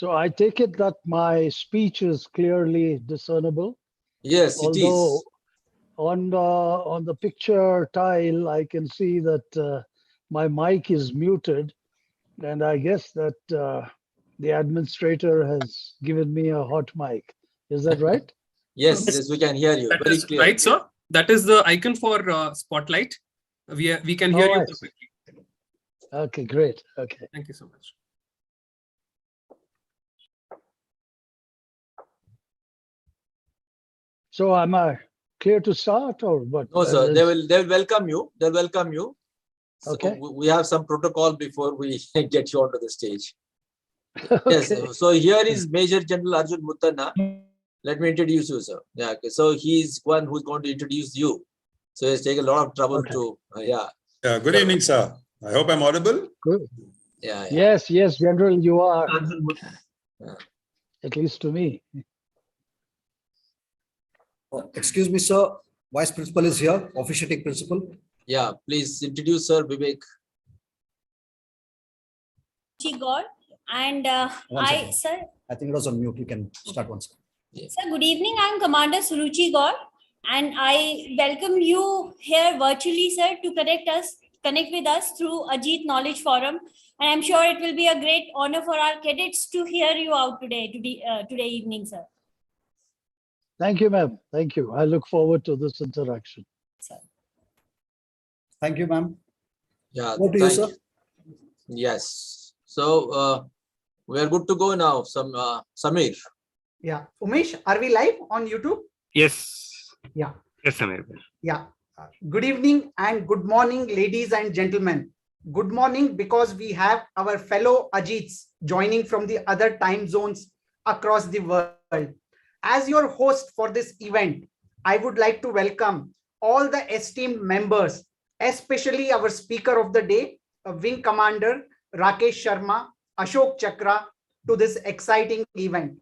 So I take it that my speech is clearly discernible, Yes, it although is. on the picture tile, I can see that my mic is muted, and I guess that the administrator has given me a hot mic. Is that right? Yes, yes, we can hear you That very is clearly. right, sir. That is the icon for Spotlight. We can hear Oh, you I see. perfectly. Okay, great. Okay. Thank you so much. So am I clear to start or what? No, sir, they will welcome you. They'll welcome you. So Okay. we have some protocol before we get you onto the stage. Okay. Yes. So here is Major General Arjun Muttanna. Let me introduce you, sir. Yeah. Okay. So he's one who's going to introduce you. So he's taken a lot of trouble to. Yeah. Good evening, sir. I hope I'm audible. Good. Yeah. Yes, yes, General, you are, Yeah. at least to me. Excuse me, sir. Vice Principal is here, officiating principal. Yeah. Please introduce Sir Vivek. God and One second. sir, I think it was on mute. You can start once. sir, good evening. I'm Commander Suruchi God, and I welcome you here virtually, sir, to connect with us through Ajeet Knowledge Forum. And I'm sure it will be a great honor for our cadets to hear you out today evening, sir. Thank you, ma'am. Thank you. I look forward to this interaction. Sir. Thank you, ma'am. Yeah. Over to you, thank sir. Yes. So we are good to go now. Samir. Yeah. Umesh, are we live on YouTube? Yes. Yeah. Yes, Samir. Yeah. Good evening and good morning, ladies and gentlemen. Good morning because we have our fellow Ajeets joining from the other time zones across the world. As your host for this event, I would like to welcome all the esteemed members, especially our speaker of the day, Wing Commander Rakesh Sharma, Ashok Chakra, to this exciting event.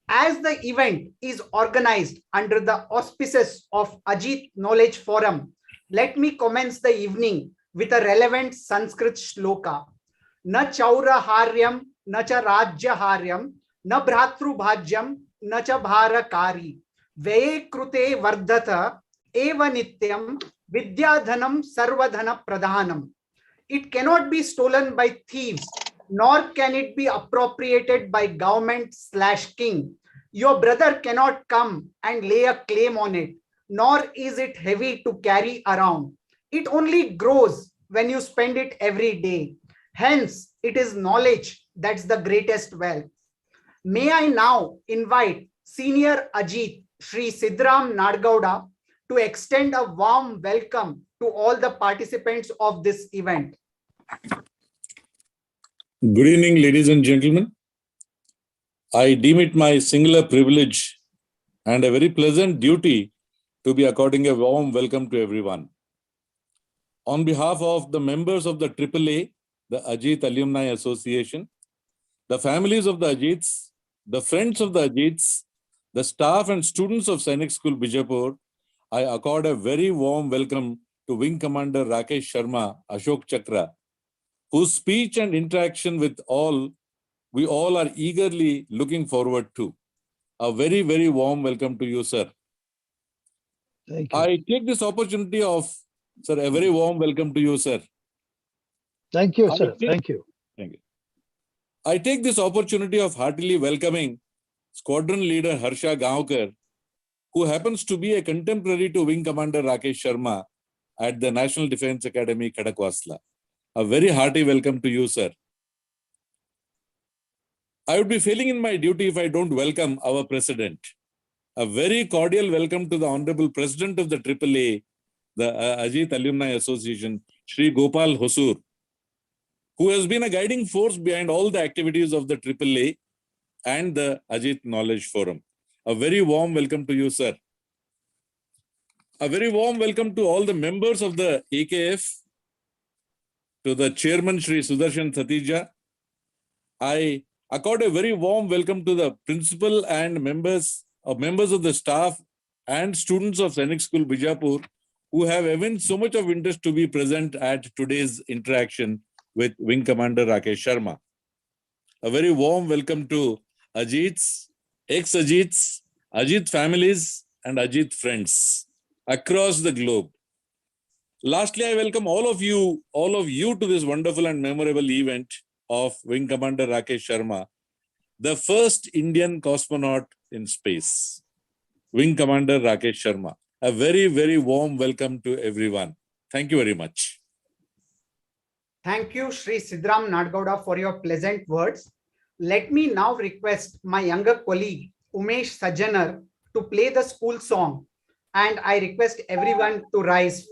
As the event is organized under the auspices of Ajeet Knowledge Forum, let me commence the evening with a relevant Sanskrit shloka. Na chaura haryam, na cha rajya haryam, na bhratru bhajyam, na cha bharakari. Veye krute vardhata, eva nityam, vidyadhanam sarvadhana pradhanam. It cannot be stolen by thieves, nor can it be appropriated by government/king. Your brother cannot come and lay a claim on it, nor is it heavy to carry around. It only grows when you spend it every day. Hence, it is knowledge that's the greatest wealth. May I now invite Senior Ajeet Shri Sidram Nadgowda to extend a warm welcome to all the participants of this event. Good evening, ladies and gentlemen. I deem it my singular privilege and a very pleasant duty to be according a warm welcome to everyone. On behalf of the members of the AAA, the Ajeet Alumni Association, the families of the Ajeets, the friends of the Ajeets, the staff and students of Sainik School Bijapur, I accord a very warm welcome to Wing Commander Rakesh Sharma, Ashok Chakra, whose speech and interaction with all, we all are eagerly looking forward to. A very, very warm welcome to you, sir. Thank you. I take this opportunity of, sir, a very warm welcome to you, sir. Thank you, sir. Thank you. Thank you. I take this opportunity of heartily welcoming Squadron Leader Harsha Gaonkar, who happens to be a contemporary to Wing Commander Rakesh Sharma at the National Defence Academy, Kadakwasla. A very hearty welcome to you, sir. I would be failing in my duty if I don't welcome our President. A very cordial welcome to the Honorable President of the AAA, the Ajeet Alumni Association, Shri Gopal Hosur, who has been a guiding force behind all the activities of the AAA and the Ajeet Knowledge Forum. A very warm welcome to you, sir. A very warm welcome to all the members of the AKF, to the Chairman Shri Sudarshan Satija. I accord a very warm welcome to the principal and members of the staff and students of Sainik School Bijapur, who have evinced so much of interest to be present at today's interaction with Wing Commander Rakesh Sharma. A very warm welcome to Ajeets, ex-Ajeets, Ajeet families, and Ajeet friends across the globe. Lastly, I welcome all of you to this wonderful and memorable event of Wing Commander Rakesh Sharma, the first Indian cosmonaut in space. Wing Commander Rakesh Sharma. A very, very warm welcome to everyone. Thank you very much. Thank you, Shri Sidram Nadgowda, for your pleasant words. Let me now request my younger colleague, Umesh Sajjanar, to play the school song. And I request everyone to rise.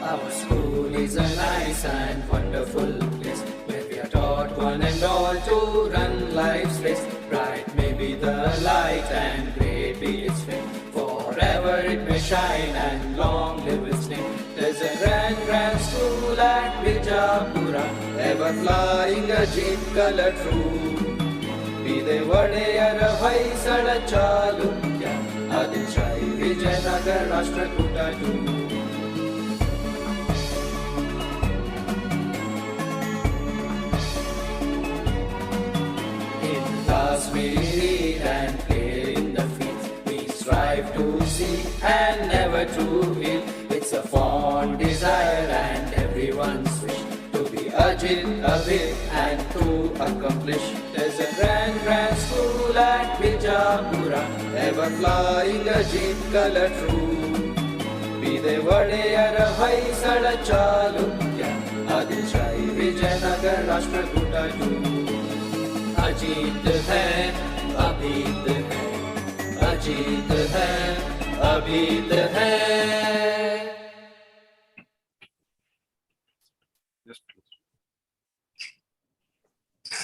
Our school is a nice and wonderful place where we are taught one and all to run life's race. Bright may be the light and great be its fame. Forever it may shine and long live its name. There's a grand school at Bijapura, ever flying Ajeet color true. Be they vadeyara vaisala chalukya, Adilshai Vijayanagar Rashtrakuta too. We read and play in the fields. We strive to see and never to heal. It's a fond desire and everyone's wish to be Ajeet, Abid, and to accomplish. There's a grand school at Bijapura, ever flying Ajeet color true. Be they vadeyara vaisala chalukya, Adilshai Vijayanagar Rashtrakuta too. Ajit है Avith है अजीत है Avith है.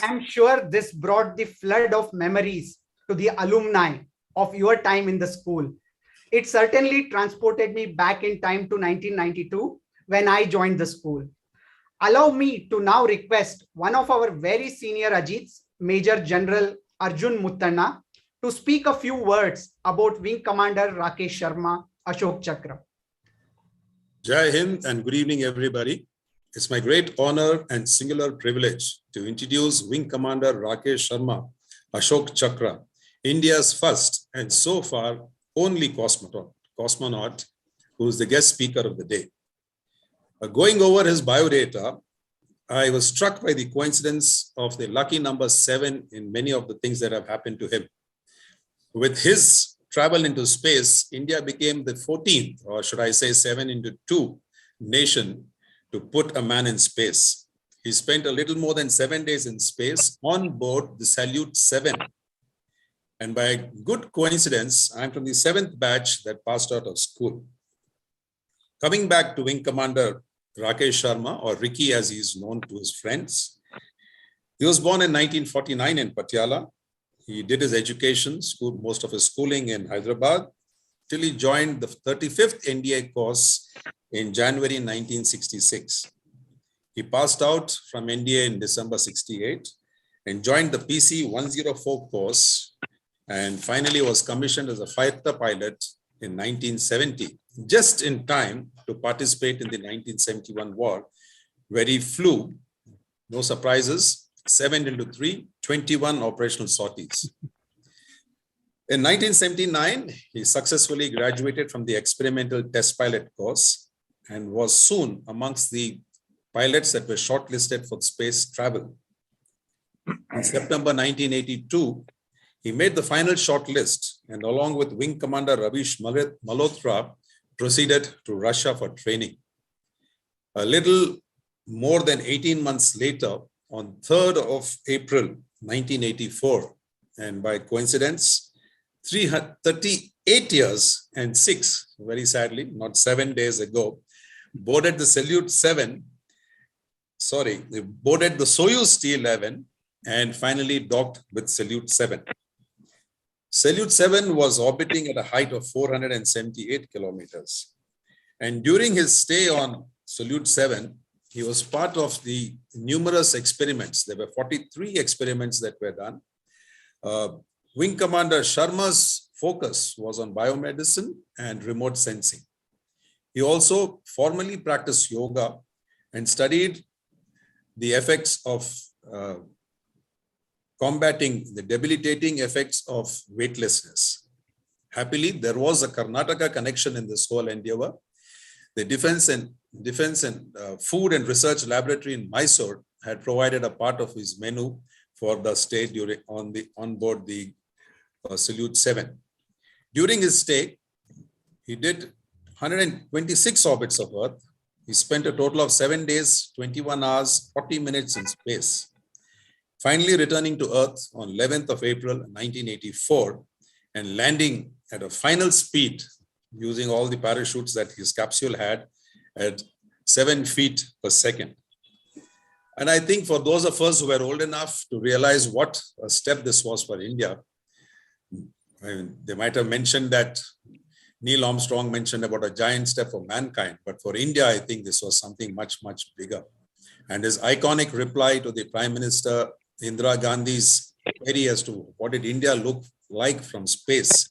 I'm sure this brought the flood of memories to the alumni of your time in the school. It certainly transported me back in time to 1992 when I joined the school. Allow me to now request one of our very senior Ajeets, Major General Arjun Muttanna, to speak a few words about Wing Commander Rakesh Sharma, Ashok Chakra. Jai Hind and good evening, everybody. It's my great honor and singular privilege to introduce Wing Commander Rakesh Sharma, Ashok Chakra, India's first and so far only cosmonaut who is the guest speaker of the day. Going over his biodata, I was struck by the coincidence of the lucky number 7 in many of the things that have happened to him. With his travel into space, India became the 14th, or should I say 7 into 2 nation to put a man in space. He spent a little more than 7 days in space on board the Salute 7. And by a good coincidence, I'm from the 7th batch that passed out of school. Coming back to Wing Commander Rakesh Sharma, or Ricky as he is known to his friends. He was born in 1949 in Patiala. He did his education, most of his schooling in Hyderabad, till he joined the 35th NDA course in January 1966. He passed out from NDA in December 68 and joined the PC 104 course, and finally was commissioned as a fighter pilot in 1970, just in time to participate in the 1971 war, where he flew, no surprises, 7 into 3, 21 operational sorties. In 1979, he successfully graduated from the experimental test pilot course and was soon amongst the pilots that were shortlisted for space travel. In September 1982, he made the final shortlist and along with Wing Commander Ravish Malhotra proceeded to Russia for training. A little more than 18 months later, on 3rd of April 1984, and by coincidence, 38 years and 6, very sadly, not 7 days ago, boarded the Salute 7, they boarded the Soyuz T-11 and finally docked with Salute 7. Salute 7 was orbiting at a height of 478 kilometers. And during his stay on Salute 7, he was part of the numerous experiments. There were 43 experiments that were done, Wing Commander Sharma's focus was on biomedicine and remote sensing. He also formally practiced yoga and studied the effects of combating the debilitating effects of weightlessness. Happily, there was a Karnataka connection in this whole endeavor. The Defense and Food and Research Laboratory in Mysore had provided a part of his menu for the stay on board the Salute 7. During his stay, he did 126 orbits of Earth. He spent a total of 7 days, 21 hours, 40 minutes in space. Finally returning to Earth on 11th of April, 1984, and landing at a final speed using all the parachutes that his capsule had at 7 feet per second. And I think for those of us who were old enough to realize what a step this was for India, I mean, they might have mentioned that Neil Armstrong mentioned about a giant step for mankind, but for India, I think this was something much, much bigger. And his iconic reply to the Prime Minister Indira Gandhi's query as to what did India look like from space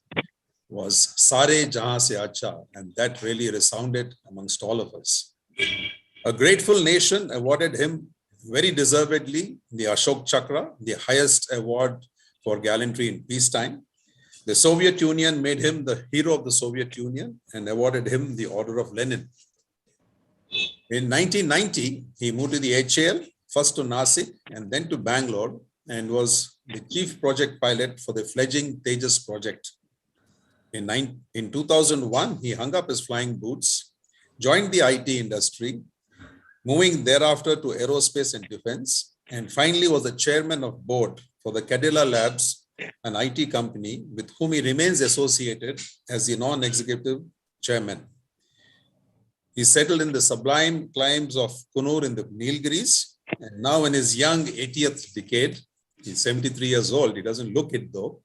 was Sare Jahan Se Acha, and that really resounded amongst all of us. A grateful nation awarded him very deservedly the Ashok Chakra, the highest award for gallantry in peacetime. The Soviet Union made him the hero of the Soviet Union and awarded him the Order of Lenin. In 1990, he moved to the HAL, first to Nasik and then to Bangalore, and was the chief project pilot for the fledgling Tejas project. In 2001, he hung up his flying boots, joined the IT industry, moving thereafter to aerospace and defense, and finally was the chairman of board for the Cadilla Labs, an IT company with whom he remains associated as the non-executive chairman. He settled in the sublime climes of Kunur in the Nilgiris, and now in his young 80th decade, he's 73 years old, he doesn't look it though.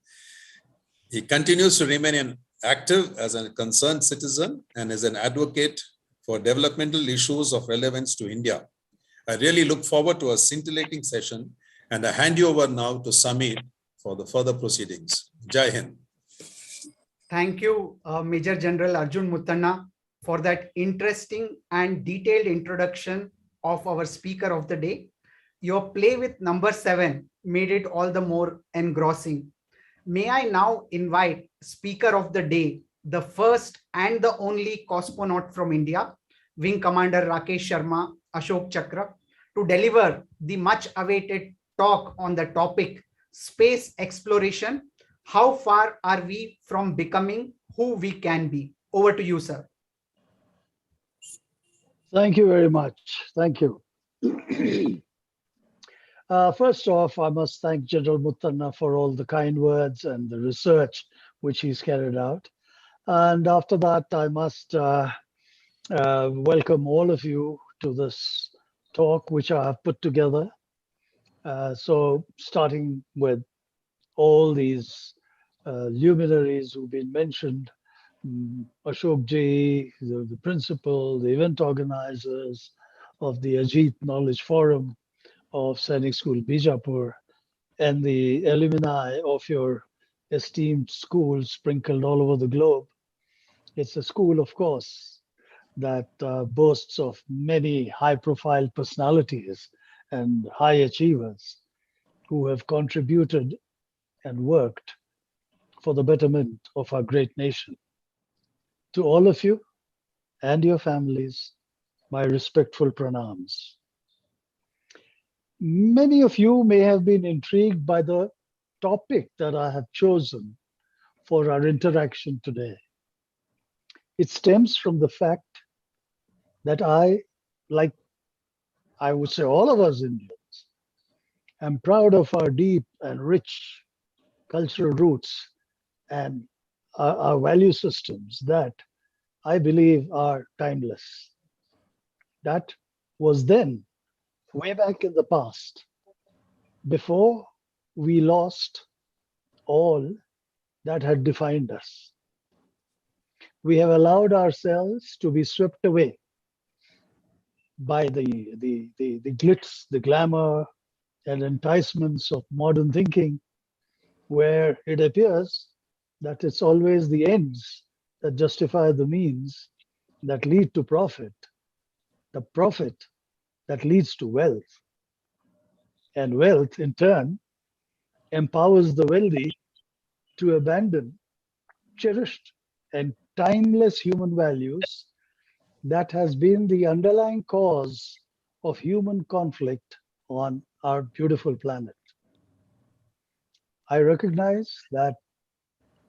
He continues to remain active as a concerned citizen and as an advocate for developmental issues of relevance to India. I really look forward to a scintillating session, and I hand you over now to Samir for the further proceedings. Jai Hind. Thank you, Major General Arjun Muttanna, for that interesting and detailed introduction of our speaker of the day. Your play with number 7 made it all the more engrossing. May I now invite speaker of the day, the first and the only cosmonaut from India, Wing Commander Rakesh Sharma, Ashok Chakra, to deliver the much awaited talk on the topic space exploration. How far are we from becoming who we can be? Over to you, sir. Thank you very much. Thank you. First off, I must thank General Muttanna for all the kind words and the research which he's carried out. And after that, I must welcome all of you to this talk which I have put together. So starting with all these luminaries who've been mentioned, Ashok Ji, the principal, the event organizers of the Ajeet Knowledge Forum of Sainik School, Bijapur, and the alumni of your esteemed school sprinkled all over the globe. It's a school, of course, that boasts of many high-profile personalities and high achievers who have contributed and worked for the betterment of our great nation. To all of you and your families, my respectful pranams. Many of you may have been intrigued by the topic that I have chosen for our interaction today. It stems from the fact that I, like I would say all of us Indians, am proud of our deep and rich cultural roots and our value systems that I believe are timeless. That was then, way back in the past, before we lost all that had defined us. We have allowed ourselves to be swept away by the glitz, the glamour, and enticements of modern thinking, where it appears that it's always the ends that justify the means that lead to profit, the profit that leads to wealth, and wealth in turn empowers the wealthy to abandon cherished and timeless human values that has been the underlying cause of human conflict on our beautiful planet. I recognize that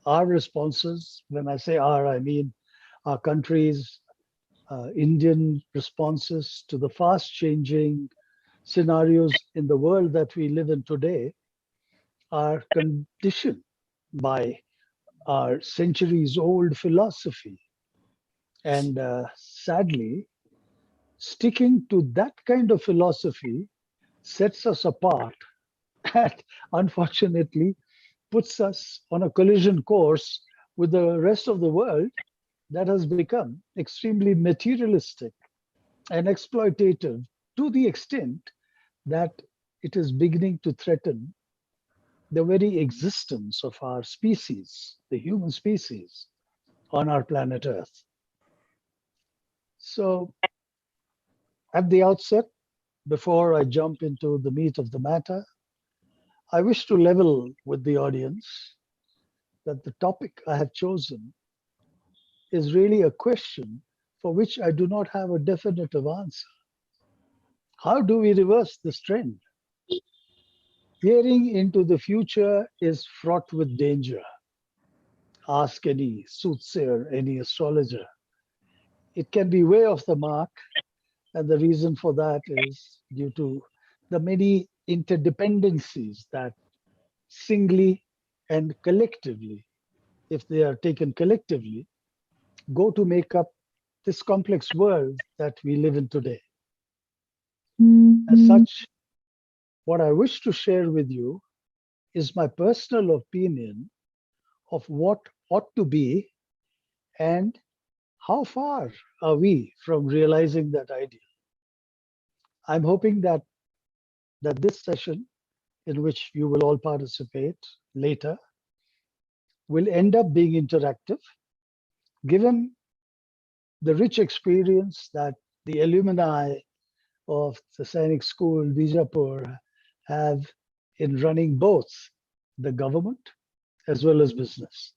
our responses, when I say our, I mean our country's Indian responses to the fast changing scenarios in the world that we live in today, are conditioned by our centuries old philosophy. And sadly, sticking to that kind of philosophy sets us apart and unfortunately puts us on a collision course with the rest of the world that has become extremely materialistic and exploitative to the extent that it is beginning to threaten the very existence of our species, the human species on our planet Earth. So at the outset, before I jump into the meat of the matter, I wish to level with the audience that the topic I have chosen is really a question for which I do not have a definitive answer. How do we reverse this trend? Peering into the future is fraught with danger. Ask any soothsayer, any astrologer. It can be way off the mark, and the reason for that is due to the many interdependencies that singly and collectively, if they are taken collectively, go to make up this complex world that we live in today. As such, what I wish to share with you is my personal opinion of what ought to be and how far are we from realizing that ideal. I'm hoping that this session, in which you will all participate later, will end up being interactive, given the rich experience that the alumni of the Sainik School, Bijapur, have in running both the government as well as business.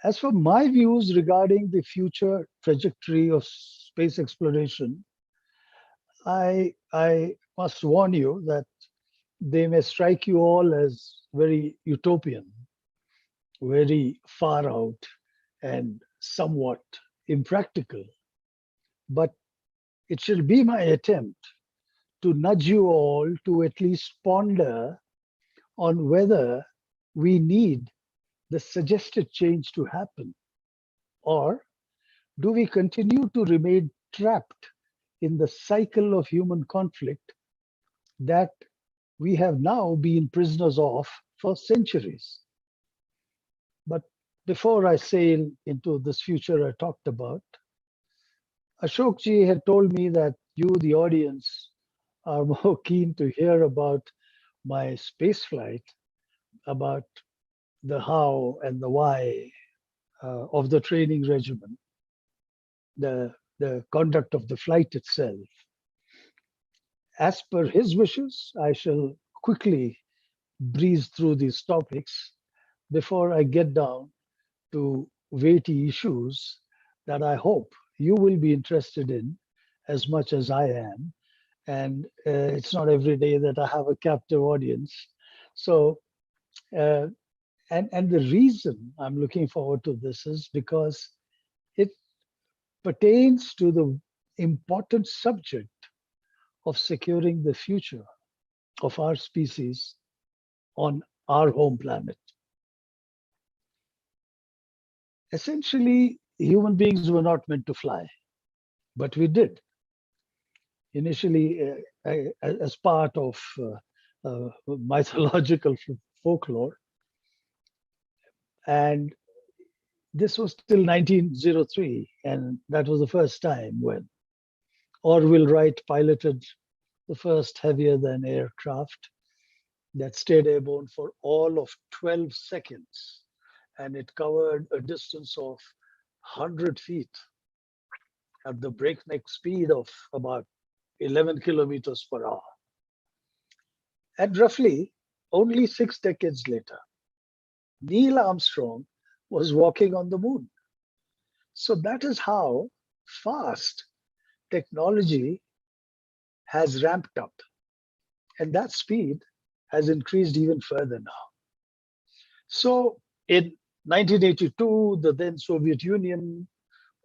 As for my views regarding the future trajectory of space exploration, I must warn you that they may strike you all as very utopian, very far out, and somewhat impractical. But it shall be my attempt to nudge you all to at least ponder on whether we need the suggested change to happen, or do we continue to remain trapped in the cycle of human conflict that we have now been prisoners of for centuries. But before I sail into this future I talked about, Ashokji had told me that you, the audience, are more keen to hear about my space flight, about the how and the why of the training regimen, the conduct of the flight itself. As per his wishes, I shall quickly breeze through these topics before I get down to weighty issues that I hope you will be interested in as much as I am. And it's not every day that I have a captive audience. So, and the reason I'm looking forward to this is because it pertains to the important subject of securing the future of our species on our home planet. Essentially, human beings were not meant to fly, but we did. Initially, as part of mythological folklore. And this was till 1903, and that was the first time when Orville Wright piloted the first heavier than aircraft. that stayed airborne for all of 12 seconds, and it covered a distance of 100 feet at the breakneck speed of about 11 kilometers per hour. And roughly only 6 decades later, Neil Armstrong was walking on the moon. So that is how fast technology has ramped up. And that speed has increased even further now. So in 1982, the then Soviet Union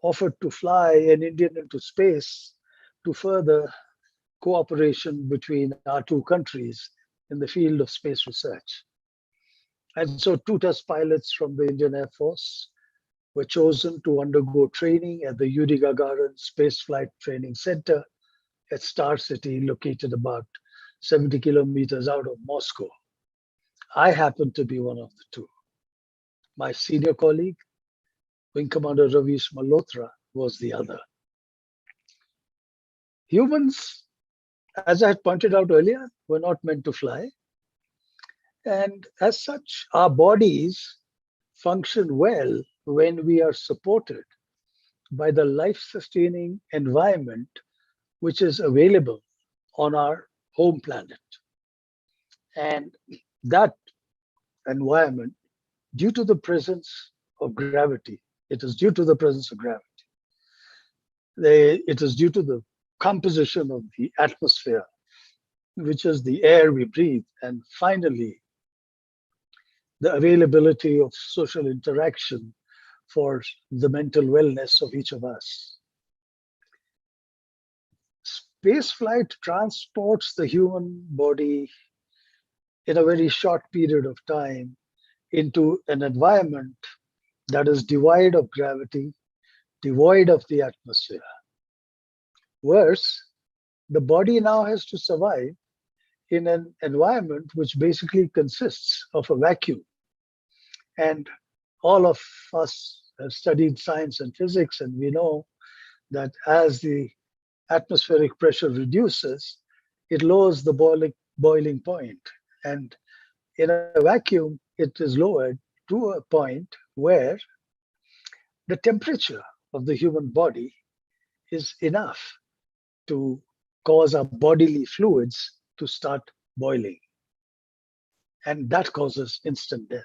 offered to fly an Indian into space to further cooperation between our two countries in the field of space research. And so 2 test pilots from the Indian Air Force were chosen to undergo training at the Yuri Gagarin Space Flight Training Center at Star City, located about 70 kilometers out of Moscow. I happened to be one of the two. My senior colleague, Wing Commander Ravish Malhotra, was the other. Humans, as I had pointed out earlier, were not meant to fly. And as such, our bodies function well when we are supported by the life-sustaining environment which is available on our home planet. And that environment, due to the presence of gravity, it is due to the presence of gravity. It is due to the composition of the atmosphere, which is the air we breathe, and finally, the availability of social interaction for the mental wellness of each of us. Spaceflight transports the human body in a very short period of time into an environment that is devoid of gravity, devoid of the atmosphere. Worse, the body now has to survive in an environment which basically consists of a vacuum. And all of us have studied science and physics, and we know that as the atmospheric pressure reduces, it lowers the boiling point. And in a vacuum, it is lowered to a point where the temperature of the human body is enough to cause our bodily fluids to start boiling. And that causes instant death.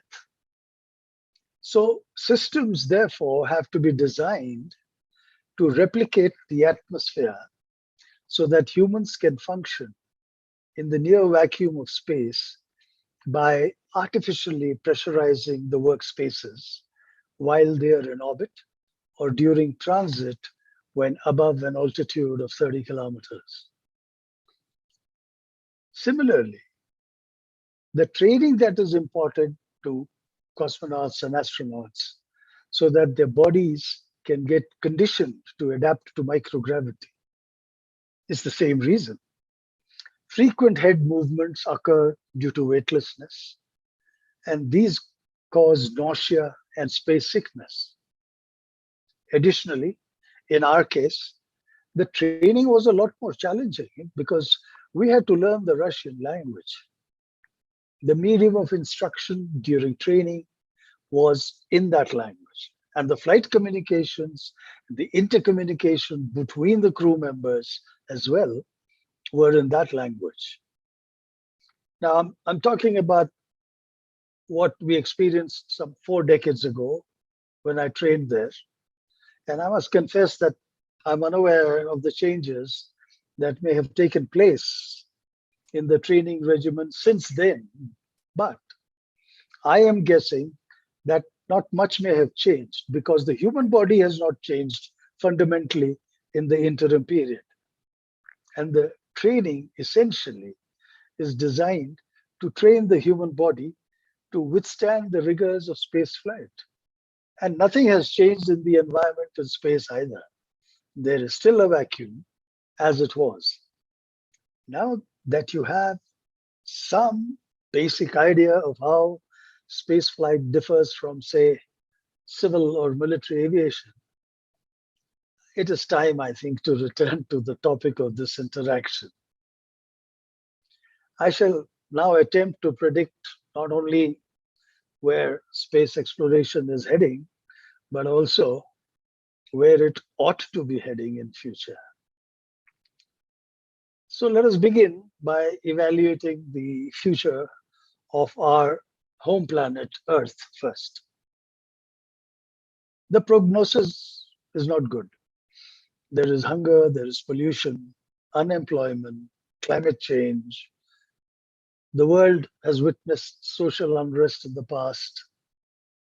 So systems, therefore, have to be designed to replicate the atmosphere so that humans can function in the near vacuum of space by artificially pressurizing the workspaces while they are in orbit or during transit when above an altitude of 30 kilometers. Similarly, the training that is important to cosmonauts and astronauts so that their bodies can get conditioned to adapt to microgravity is the same reason. Frequent head movements occur due to weightlessness, and these cause nausea and space sickness. Additionally, in our case, the training was a lot more challenging because we had to learn the Russian language. The medium of instruction during training was in that language, and the flight communications, the intercommunication between the crew members as well were in that language. Now, I'm talking about what we experienced some 4 decades ago when I trained there. And I must confess that I'm unaware of the changes that may have taken place in the training regimen since then. But I am guessing that not much may have changed because the human body has not changed fundamentally in the interim period. And the training essentially is designed to train the human body to withstand the rigors of space flight. And nothing has changed in the environment in space either. There is still a vacuum as it was. Now that you have some basic idea of how space flight differs from, say, civil or military aviation, it is time, I think, to return to the topic of this interaction. I shall now attempt to predict not only where space exploration is heading, but also where it ought to be heading in future. So let us begin by evaluating the future of our home planet Earth first. The prognosis is not good. There is hunger, there is pollution, unemployment, climate change. The world has witnessed social unrest in the past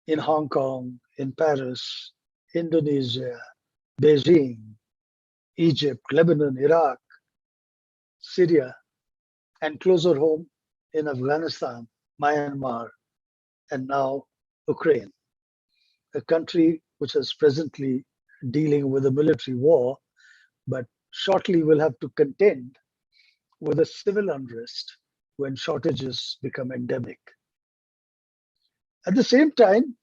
in Hong Kong, in Paris, Indonesia, Beijing, Egypt, Lebanon, Iraq, Syria, and closer home in Afghanistan, Myanmar, and now Ukraine, a country which is presently dealing with a military war, but shortly will have to contend with a civil unrest when shortages become endemic. At the same time,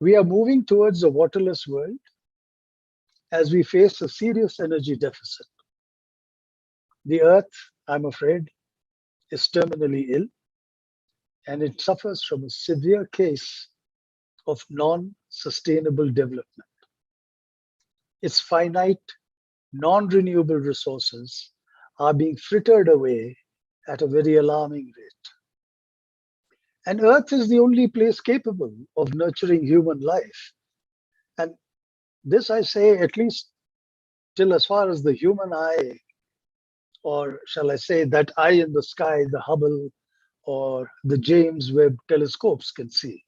we are moving towards a waterless world as we face a serious energy deficit. The Earth, I'm afraid, is terminally ill, and it suffers from a severe case of non-sustainable development. Its finite, non-renewable resources are being frittered away at a very alarming rate. And Earth is the only place capable of nurturing human life. And this I say at least till as far as the human eye, or shall I say that eye in the sky, the Hubble or the James Webb telescopes can see.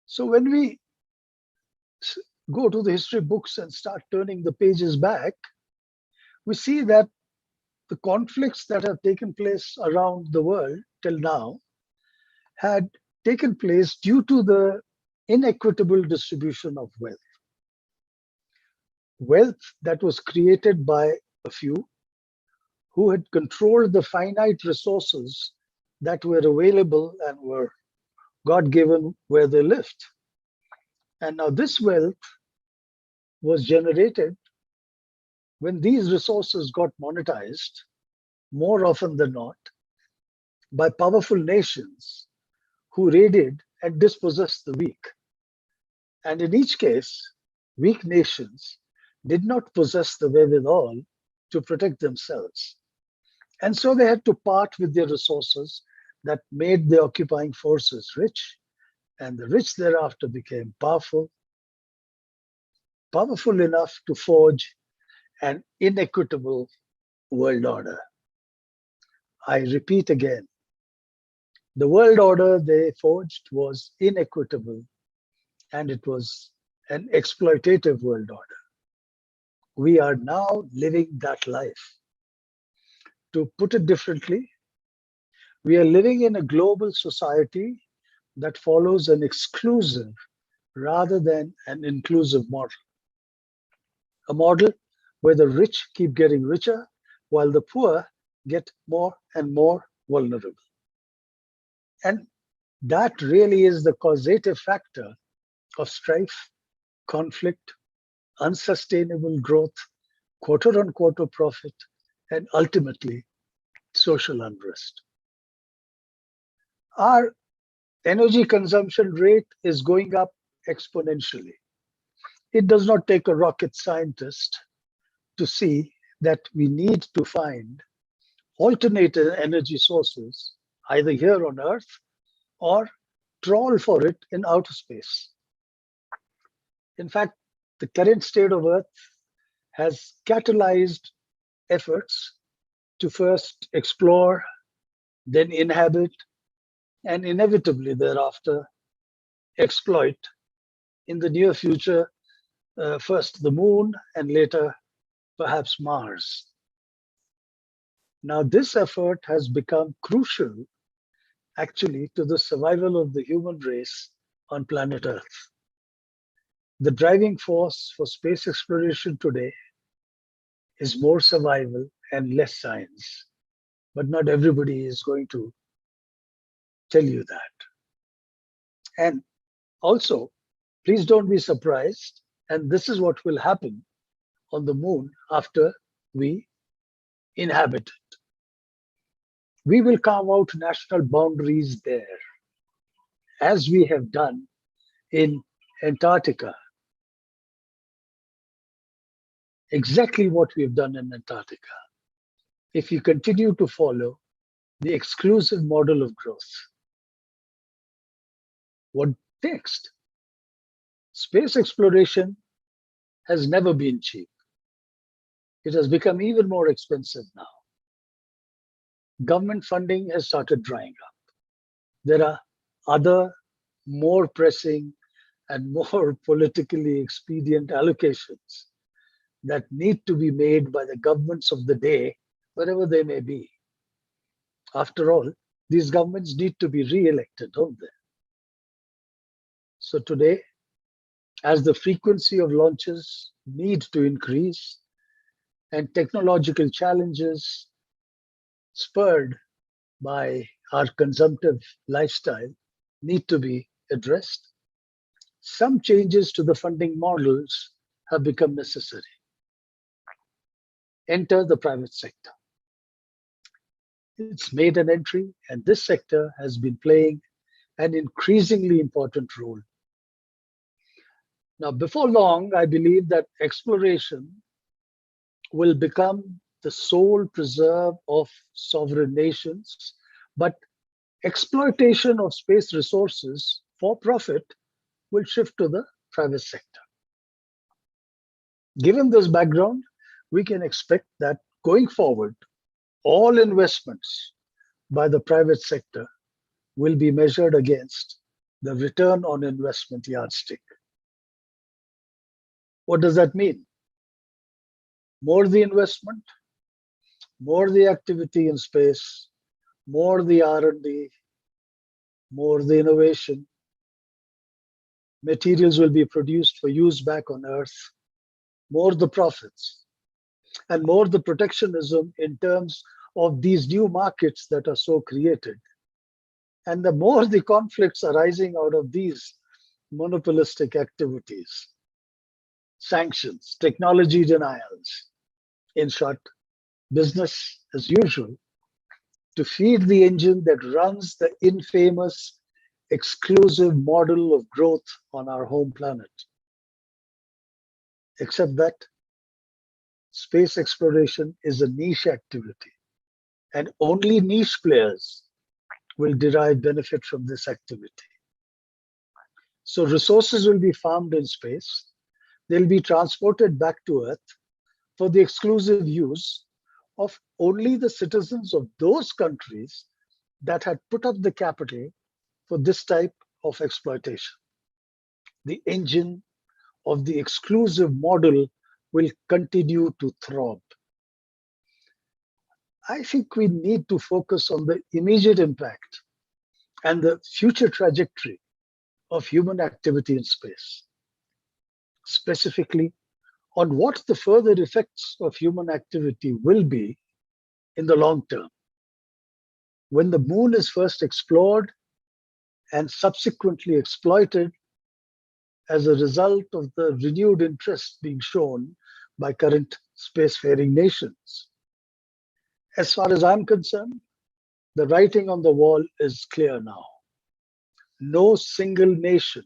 So when we go to the history books and start turning the pages back, we see that the conflicts that have taken place around the world till now had taken place due to the inequitable distribution of wealth. Wealth that was created by a few who had controlled the finite resources that were available and were God-given where they lived. And now this wealth was generated when these resources got monetized, more often than not, by powerful nations who raided and dispossessed the weak. And in each case, weak nations did not possess the wherewithal to protect themselves. And so they had to part with their resources that made the occupying forces rich, and the rich thereafter became powerful enough to forge an inequitable world order. I repeat again, the world order they forged was inequitable, and it was an exploitative world order. We are now living that life. To put it differently, we are living in a global society that follows an exclusive rather than an inclusive model. A model where the rich keep getting richer while the poor get more and more vulnerable. And that really is the causative factor of strife, conflict, unsustainable growth, quarter-on-quarter profit, and ultimately social unrest. Our energy consumption rate is going up exponentially. It does not take a rocket scientist to see that we need to find alternative energy sources, either here on Earth or trawl for it in outer space. In fact, the current state of Earth has catalyzed efforts to first explore, then inhabit, and inevitably thereafter exploit in the near future, first the moon and later perhaps Mars. Now this effort has become crucial actually to the survival of the human race on planet Earth. The driving force for space exploration today is more survival and less science, but not everybody is going to tell you that. And also, please don't be surprised, and this is what will happen on the moon after we inhabit it. we will carve out national boundaries there, as we have done in Antarctica. Exactly what we've done in Antarctica. If you continue to follow the exclusive model of growth. What next? Space exploration has never been cheap. It has become even more expensive now. Government funding has started drying up. There are other more pressing and more politically expedient allocations that need to be made by the governments of the day, wherever they may be. After all, these governments need to be re-elected, don't they? So today, as the frequency of launches need to increase and technological challenges spurred by our consumptive lifestyle need to be addressed, some changes to the funding models have become necessary. Enter the private sector. It's made an entry, and this sector has been playing an increasingly important role. Now, before long, I believe that exploration will become the sole preserve of sovereign nations, but exploitation of space resources for profit will shift to the private sector. Given this background, we can expect that going forward, all investments by the private sector will be measured against the return on investment yardstick. What does that mean? More the investment, more the activity in space, more the R&D, more the innovation. Materials will be produced for use back on Earth, more the profits, and more the protectionism in terms of these new markets that are so created. And the more the conflicts arising out of these monopolistic activities, sanctions, technology denials. In short, business as usual to feed the engine that runs the infamous exclusive model of growth on our home planet. Except that space exploration is a niche activity, and only niche players will derive benefit from this activity. So resources will be farmed in space. They'll be transported back to Earth for the exclusive use of only the citizens of those countries that had put up the capital for this type of exploitation. The engine of the exclusive model will continue to throb. I think we need to focus on the immediate impact and the future trajectory of human activity in space, specifically on what the further effects of human activity will be in the long term. When the moon is first explored and subsequently exploited as a result of the renewed interest being shown by current spacefaring nations. As far as I'm concerned, the writing on the wall is clear now. No single nation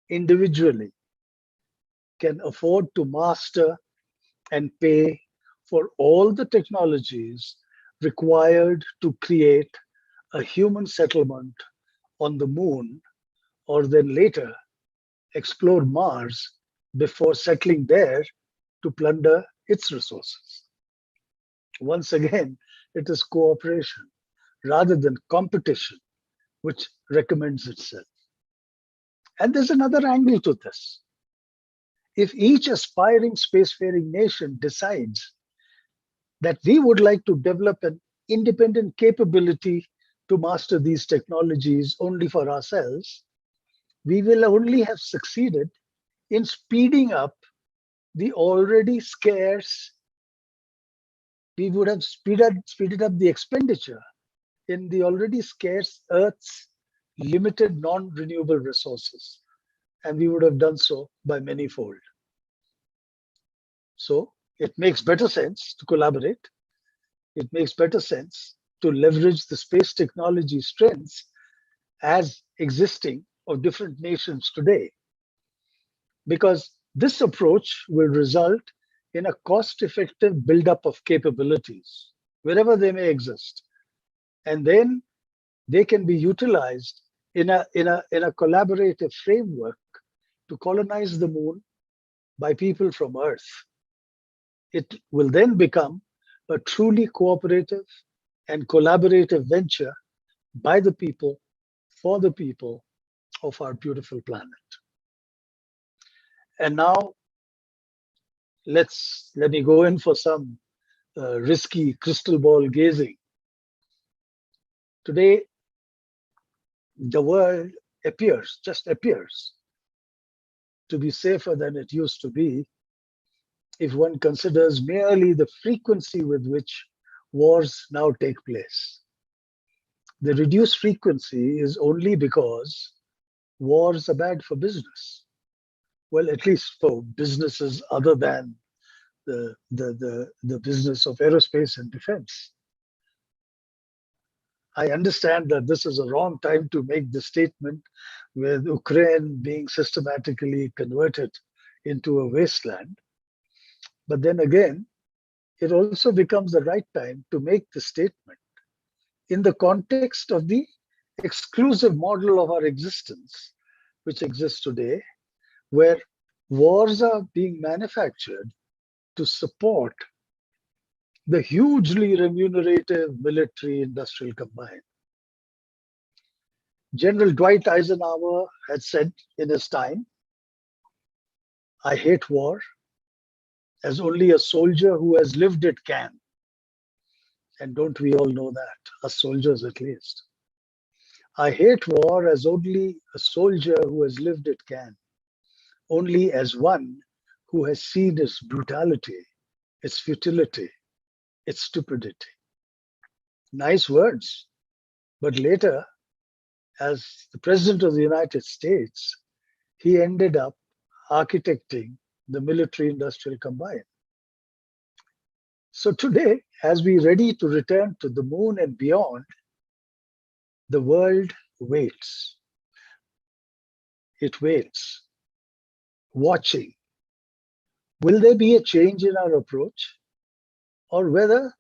individually can afford to master and pay for all the technologies required to create a human settlement on the moon, or then later explore Mars before settling there to plunder its resources. Once again, it is cooperation rather than competition which recommends itself. And there's another angle to this. If each aspiring spacefaring nation decides that we would like to develop an independent capability to master these technologies only for ourselves, we will only have succeeded in speeding up the already scarce. We would have speeded up the expenditure in the already scarce Earth's limited non-renewable resources, and we would have done so by manyfold. So it makes better sense to collaborate. It makes better sense to leverage the space technology strengths as existing of different nations today. Because this approach will result in a cost-effective buildup of capabilities wherever they may exist. And then they can be utilized in a collaborative framework to colonize the moon by people from Earth. It will then become a truly cooperative and collaborative venture by the people, for the people of our beautiful planet. And now, let me go in for some risky crystal ball gazing. Today, the world just appears to be safer than it used to be if one considers merely the frequency with which wars now take place. The reduced frequency is only because wars are bad for business. Well, at least for businesses other than the business of aerospace and defense. I understand that this is a wrong time to make the statement with Ukraine being systematically converted into a wasteland. But then again, it also becomes the right time to make the statement in the context of the exclusive model of our existence, which exists today, where wars are being manufactured to support the hugely remunerative military-industrial combine. General Dwight Eisenhower had said in his time, "I hate war as only a soldier who has lived it can." And don't we all know that, us soldiers at least? I hate war as only a soldier who has lived it can, only as one who has seen its brutality, its futility, its stupidity. Nice words, but later, as the President of the United States, he ended up architecting the military-industrial combine. So today, as we ready to return to the moon and beyond, the world waits. It waits, watching. Will there be a change in our approach, or whether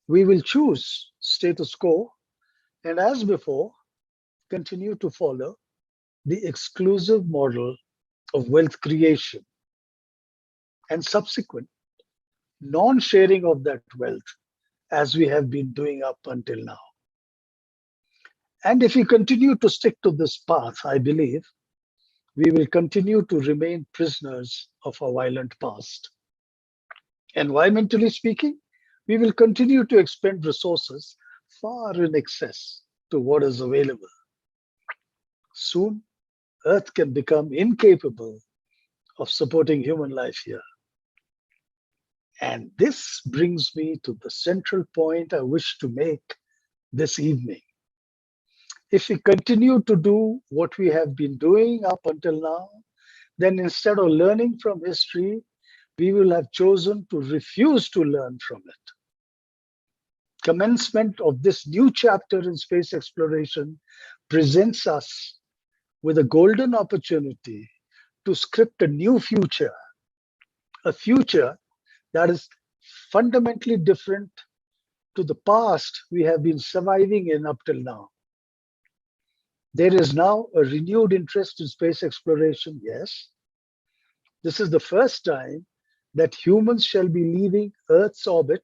we will choose status quo and, as before, continue to follow the exclusive model of wealth creation and subsequent non-sharing of that wealth as we have been doing up until now. And if we continue to stick to this path, I believe we will continue to remain prisoners of a violent past. Environmentally speaking, we will continue to expend resources far in excess to what is available. Soon, Earth can become incapable of supporting human life here. And this brings me to the central point I wish to make this evening. If we continue to do what we have been doing up until now, then instead of learning from history, we will have chosen to refuse to learn from it. Commencement of this new chapter in space exploration presents us with a golden opportunity to script a new future, a future that is fundamentally different to the past we have been surviving in up till now. There is now a renewed interest in space exploration, yes. This is the first time that humans shall be leaving Earth's orbit.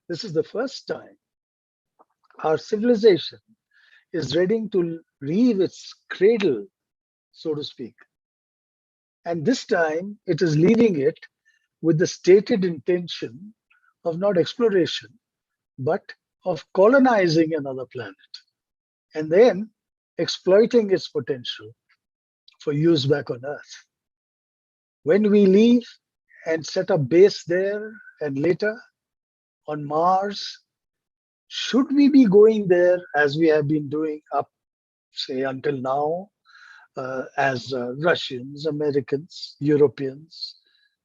This is the first time our civilization is ready to leave its cradle, so to speak. And this time it is leaving it with the stated intention of not exploration, but of colonizing another planet and then exploiting its potential for use back on Earth. When we leave and set up base there and later on Mars, should we be going there as we have been doing up, say, until now, as Russians, Americans, Europeans,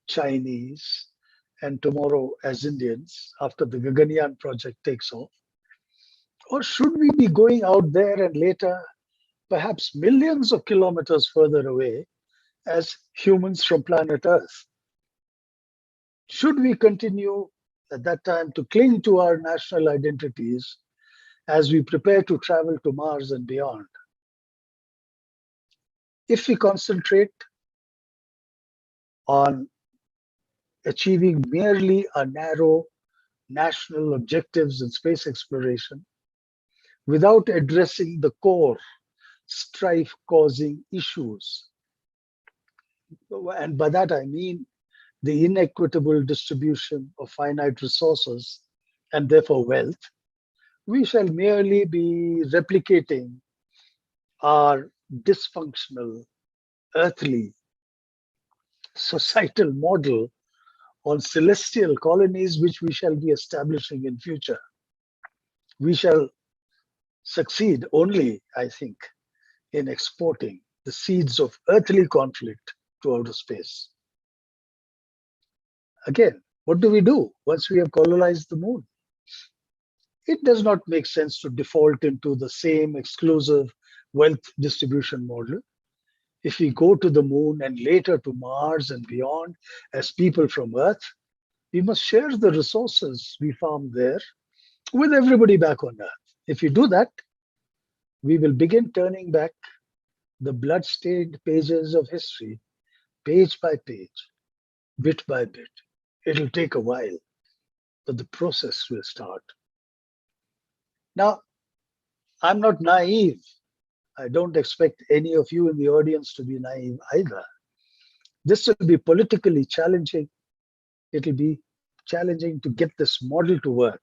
Chinese, and tomorrow as Indians after the Gaganyaan project takes off? Or should we be going out there and later, perhaps millions of kilometers further away, as humans from planet Earth? Should we continue at that time to cling to our national identities as we prepare to travel to Mars and beyond? If we concentrate on achieving merely a narrow national objectives in space exploration without addressing the core strife-causing issues, and by that I mean the inequitable distribution of finite resources and therefore wealth, we shall merely be replicating our dysfunctional earthly societal model on celestial colonies which we shall be establishing in future. We shall succeed only, I think, in exporting the seeds of earthly conflict to outer space. Again, what do we do once we have colonized the moon? It does not make sense to default into the same exclusive wealth distribution model. If we go to the moon and later to Mars and beyond as people from Earth, we must share the resources we found there with everybody back on Earth. If we do that, we will begin turning back the blood-stained pages of history, page by page, bit by bit. It'll take a while, but the process will start. Now, I'm not naive. I don't expect any of you in the audience to be naive either. This will be politically challenging. It'll be challenging to get this model to work.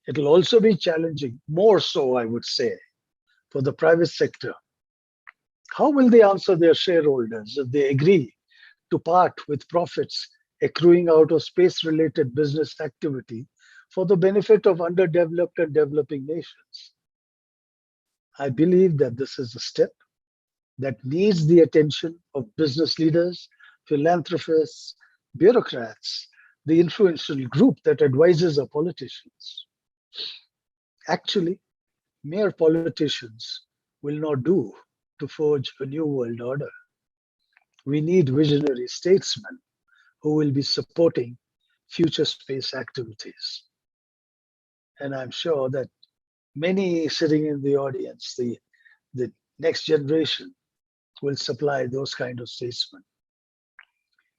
It'll also be challenging, more so, I would say, for the private sector. How will they answer their shareholders if they agree to part with profits accruing out of space-related business activity for the benefit of underdeveloped and developing nations? I believe that this is a step that needs the attention of business leaders, philanthropists, bureaucrats, the influential group that advises our politicians. Actually, mere politicians will not do to forge a new world order. We need visionary statesmen who will be supporting future space activities. And I'm sure that many sitting in the audience, the next generation, will supply those kind of statesmen.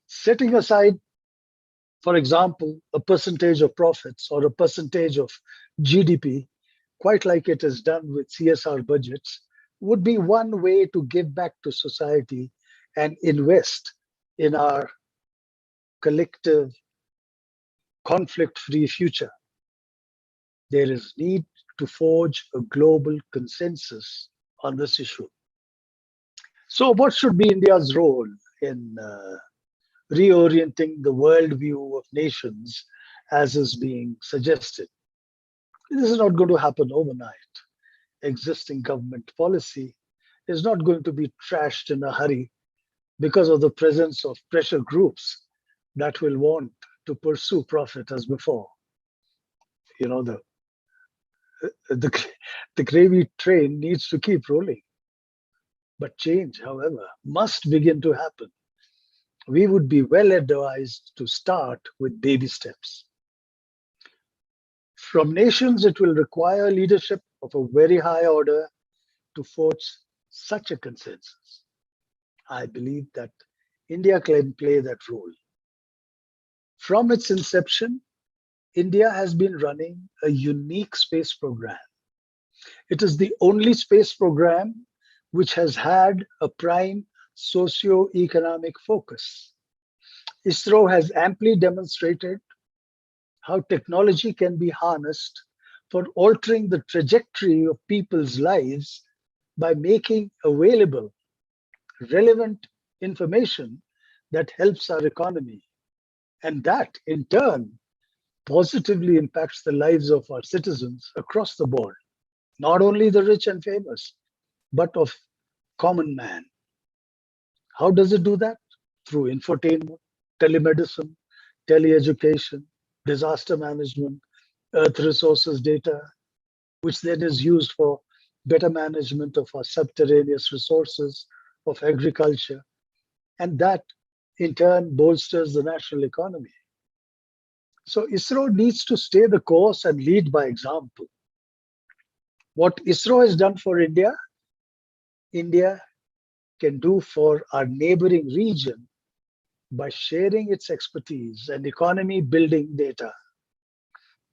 Setting aside, for example, a percentage of profits or a percentage of GDP, quite like it is done with CSR budgets, would be one way to give back to society and invest in our collective conflict-free future. There is need to forge a global consensus on this issue. So what should be India's role in reorienting the worldview of nations as is being suggested? This is not going to happen overnight. Existing government policy is not going to be trashed in a hurry because of the presence of pressure groups that will want to pursue profit as before. You know, the gravy train needs to keep rolling. But change, however, must begin to happen. We would be well advised to start with baby steps. From nations, it will require leadership of a very high order to forge such a consensus. I believe that India can play that role. From its inception, India has been running a unique space program. It is the only space program which has had a prime socio-economic focus. ISRO has amply demonstrated how technology can be harnessed for altering the trajectory of people's lives by making available relevant information that helps our economy. And that, in turn, positively impacts the lives of our citizens across the board, not only the rich and famous, but of common man. How does it do that? Through infotainment, telemedicine, teleeducation, disaster management, earth resources data, which then is used for better management of our subterraneous resources, of agriculture, and that in turn bolsters the national economy. So ISRO needs to stay the course and lead by example. What ISRO has done for India, India can do for our neighboring region by sharing its expertise and economy building data,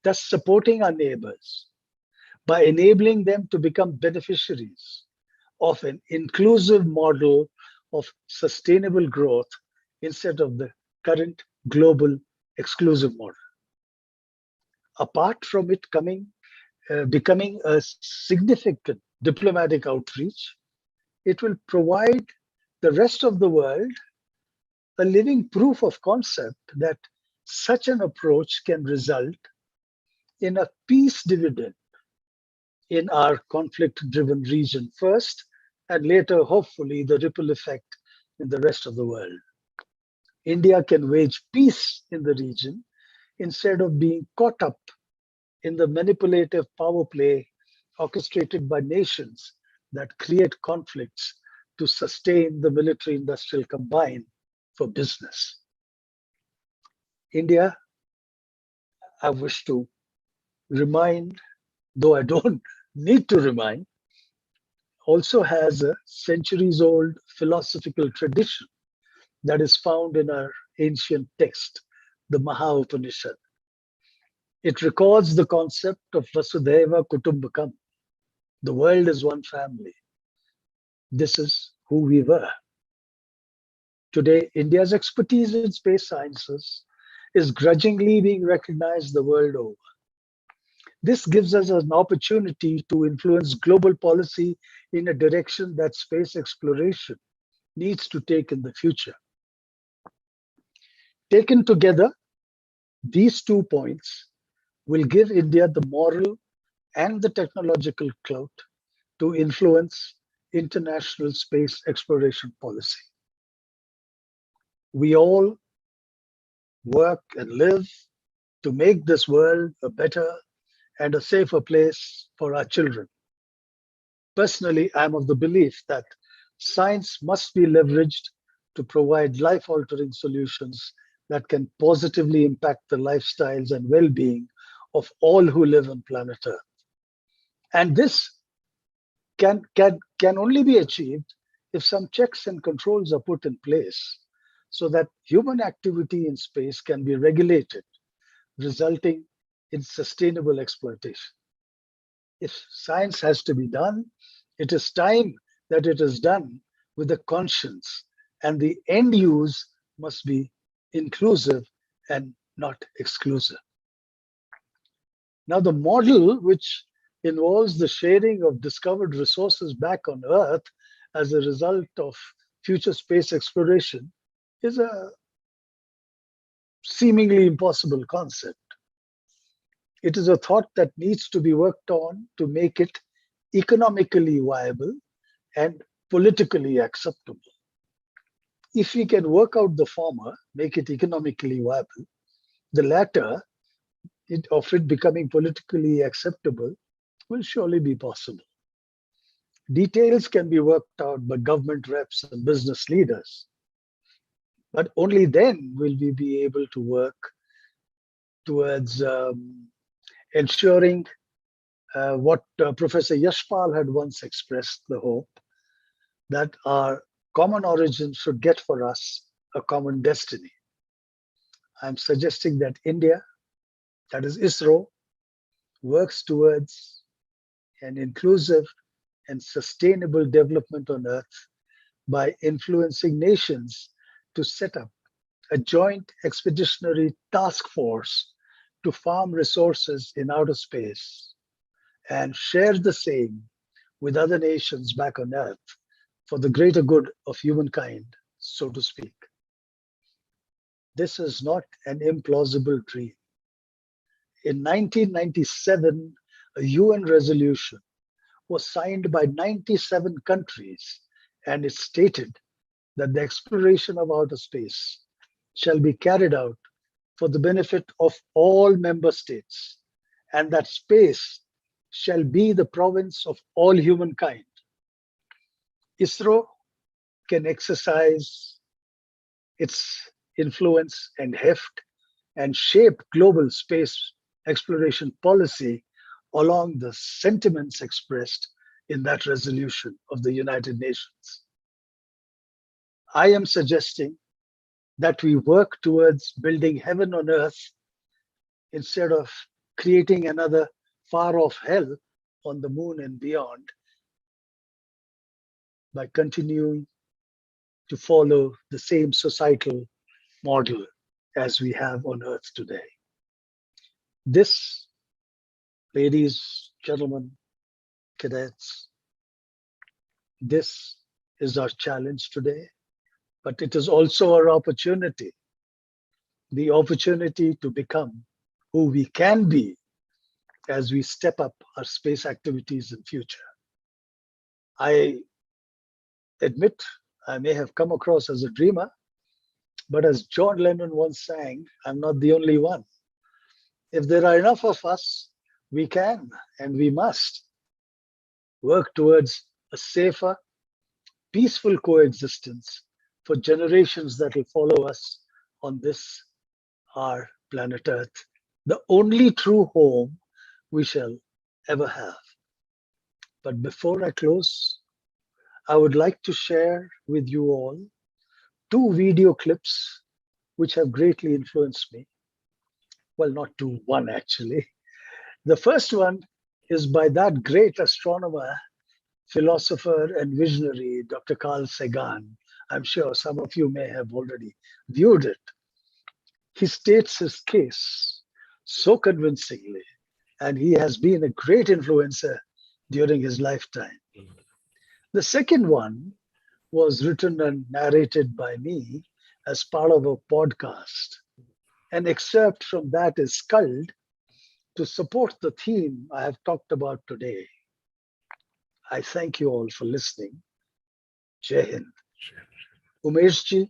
thus supporting our neighbors by enabling them to become beneficiaries of an inclusive model of sustainable growth instead of the current global exclusive model. Apart from it becoming a significant diplomatic outreach, it will provide the rest of the world a living proof of concept that such an approach can result in a peace dividend in our conflict-driven region first, and later, hopefully, the ripple effect in the rest of the world. India can wage peace in the region instead of being caught up in the manipulative power play orchestrated by nations that create conflicts to sustain the military-industrial combine for business. India, I wish to remind, though I don't need to remind, also has a centuries-old philosophical tradition that is found in our ancient text, the Maha Upanishad. It records the concept of Vasudhaiva Kutumbakam. The world is one family. This is who we were. Today, India's expertise in space sciences is grudgingly being recognized the world over. This gives us an opportunity to influence global policy in a direction that space exploration needs to take in the future. Taken together, these 2 points will give India the moral and the technological clout to influence international space exploration policy. We all work and live to make this world a better and a safer place for our children. Personally, I'm of the belief that science must be leveraged to provide life-altering solutions that can positively impact the lifestyles and well-being of all who live on planet Earth. And this can only be achieved if some checks and controls are put in place so that human activity in space can be regulated, resulting in sustainable exploitation. If science has to be done, it is time that it is done with a conscience, and the end use must be inclusive and not exclusive. Now, the model which involves the sharing of discovered resources back on Earth as a result of future space exploration is a seemingly impossible concept. It is a thought that needs to be worked on to make it economically viable and politically acceptable. If we can work out the former, make it economically viable, the latter, of it becoming politically acceptable, will surely be possible. Details can be worked out by government reps and business leaders, but only then will we be able to work towards ensuring what Professor Yashpal had once expressed, the hope that our common origin should get for us a common destiny. I'm suggesting that India, that is ISRO, works towards an inclusive and sustainable development on Earth by influencing nations to set up a joint expeditionary task force to farm resources in outer space and share the same with other nations back on Earth for the greater good of humankind, so to speak. This is not an implausible dream. In 1997, a UN resolution was signed by 97 countries, and it stated that the exploration of outer space shall be carried out for the benefit of all member states, and that space shall be the province of all humankind. ISRO can exercise its influence and heft and shape global space exploration policy along the sentiments expressed in that resolution of the United Nations. I am suggesting that we work towards building heaven on earth instead of creating another far-off hell on the moon and beyond by continuing to follow the same societal model as we have on earth today. This, ladies, gentlemen, cadets, this is our challenge today, but it is also our opportunity, the opportunity to become who we can be as we step up our space activities in future. I admit I may have come across as a dreamer, but as John Lennon once sang, I'm not the only one. If there are enough of us, we can and we must work towards a safer, peaceful coexistence for generations that will follow us on this, our planet Earth, the only true home we shall ever have. But before I close, I would like to share with you all 2 video clips which have greatly influenced me. Well, not 2, 1 actually. The first one is by that great astronomer, philosopher and visionary, Dr. Carl Sagan. I'm sure some of you may have already viewed it. He states his case so convincingly, and he has been a great influencer during his lifetime. The second one was written and narrated by me as part of a podcast. An excerpt from that is culled to support the theme I have talked about today. I thank you all for listening. Jai Hind. Umeshji,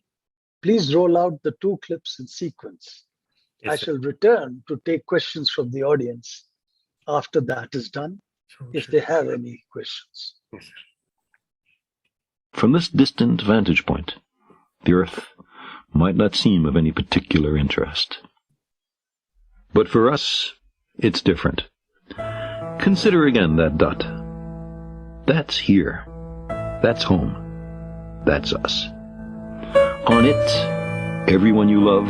please roll out the 2 clips in sequence. Yes, I shall return to take questions from the audience after that is done, if they have any questions. Yes, sir. From this distant vantage point, the Earth might not seem of any particular interest. But for us, it's different. Consider again that dot. That's here. That's home. That's us. On it, everyone you love,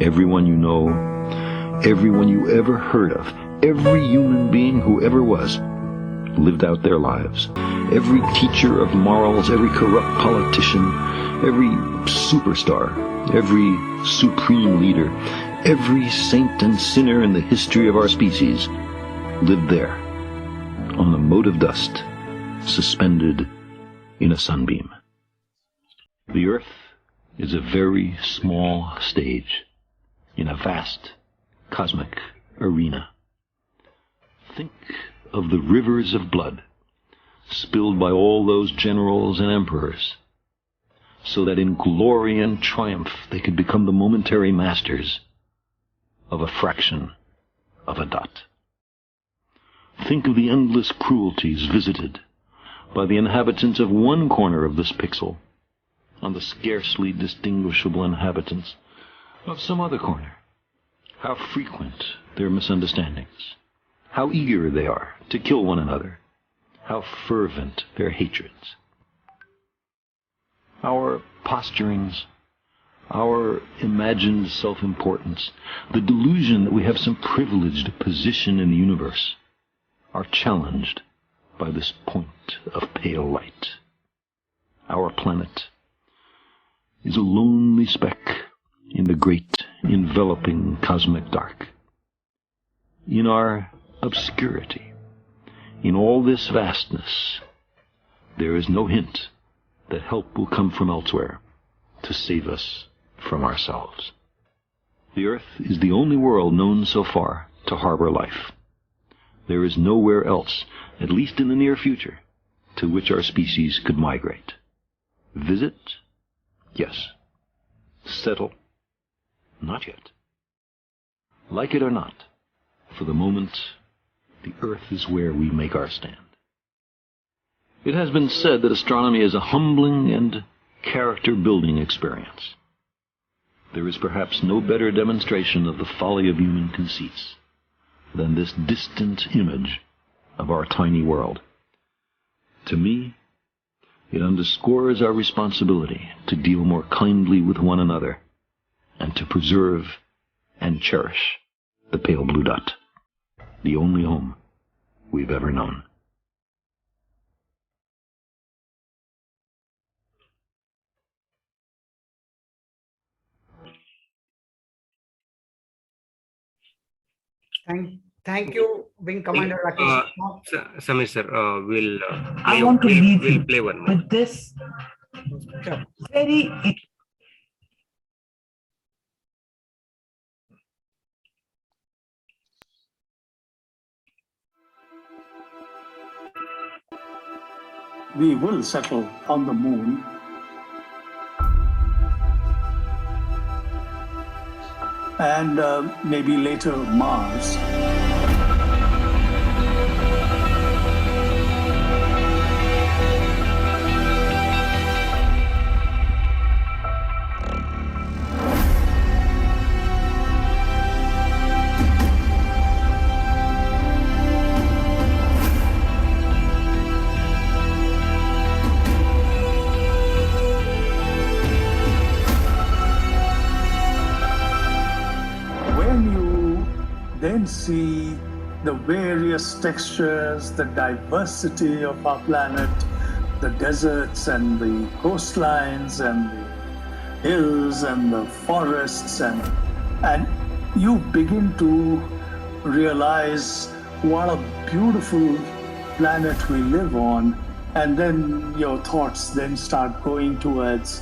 everyone you know, everyone you ever heard of, every human being who ever was, lived out their lives. Every teacher of morals, every corrupt politician, every superstar, every supreme leader, every saint and sinner in the history of our species lived there, on a mote of dust, suspended in a sunbeam. The Earth is a very small stage in a vast cosmic arena. Think of the rivers of blood spilled by all those generals and emperors, so that in glory and triumph they could become the momentary masters of a fraction of a dot. Think of the endless cruelties visited by the inhabitants of one corner of this pixel on the scarcely distinguishable inhabitants of some other corner. How frequent their misunderstandings, how eager they are to kill one another, how fervent their hatreds. Our posturings, our imagined self-importance, the delusion that we have some privileged position in the universe, are challenged by this point of pale light. Our planet is a lonely speck in the great enveloping cosmic dark. In our obscurity, in all this vastness, there is no hint that help will come from elsewhere to save us from ourselves. The Earth is the only world known so far to harbor life. There is nowhere else, at least in the near future, to which our species could migrate. Visit? Yes. Settle? Not yet. Like it or not, for the moment, The Earth is where we make our stand. It has been said that astronomy is a humbling and character-building experience. There is perhaps no better demonstration of the folly of human conceits than this distant image of our tiny world. To me, it underscores our responsibility to deal more kindly with one another and to preserve and cherish the pale blue dot, the only home we've ever known. Thank you, Wing Commander Rakesh. Samir sir, we'll I want to leave we'll you play one more. with this Sure. very We will settle on the moon. And maybe later Mars. Then see the various textures, the diversity of our planet, the deserts and the coastlines and the hills and the forests, and you begin to realize what a beautiful planet we live on, and then your thoughts then start going towards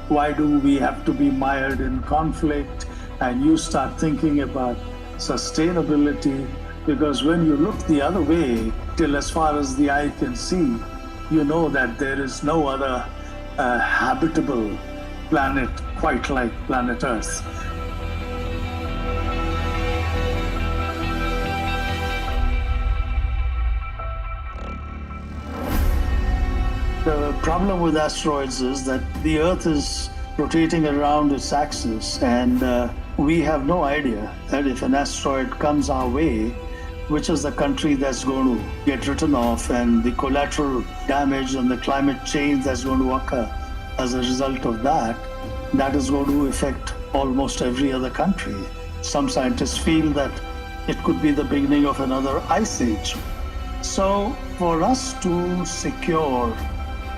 why do we have to be mired in conflict, and you start thinking about sustainability, because when you look the other way, till as far as the eye can see, you know that there is no other habitable planet quite like planet Earth. The problem with asteroids is that the Earth is rotating around its axis, and we have no idea that if an asteroid comes our way, which is the country that's going to get written off, and the collateral damage and the climate change that's going to occur as a result of that, that is going to affect almost every other country. Some scientists feel that it could be the beginning of another ice age. So for us to secure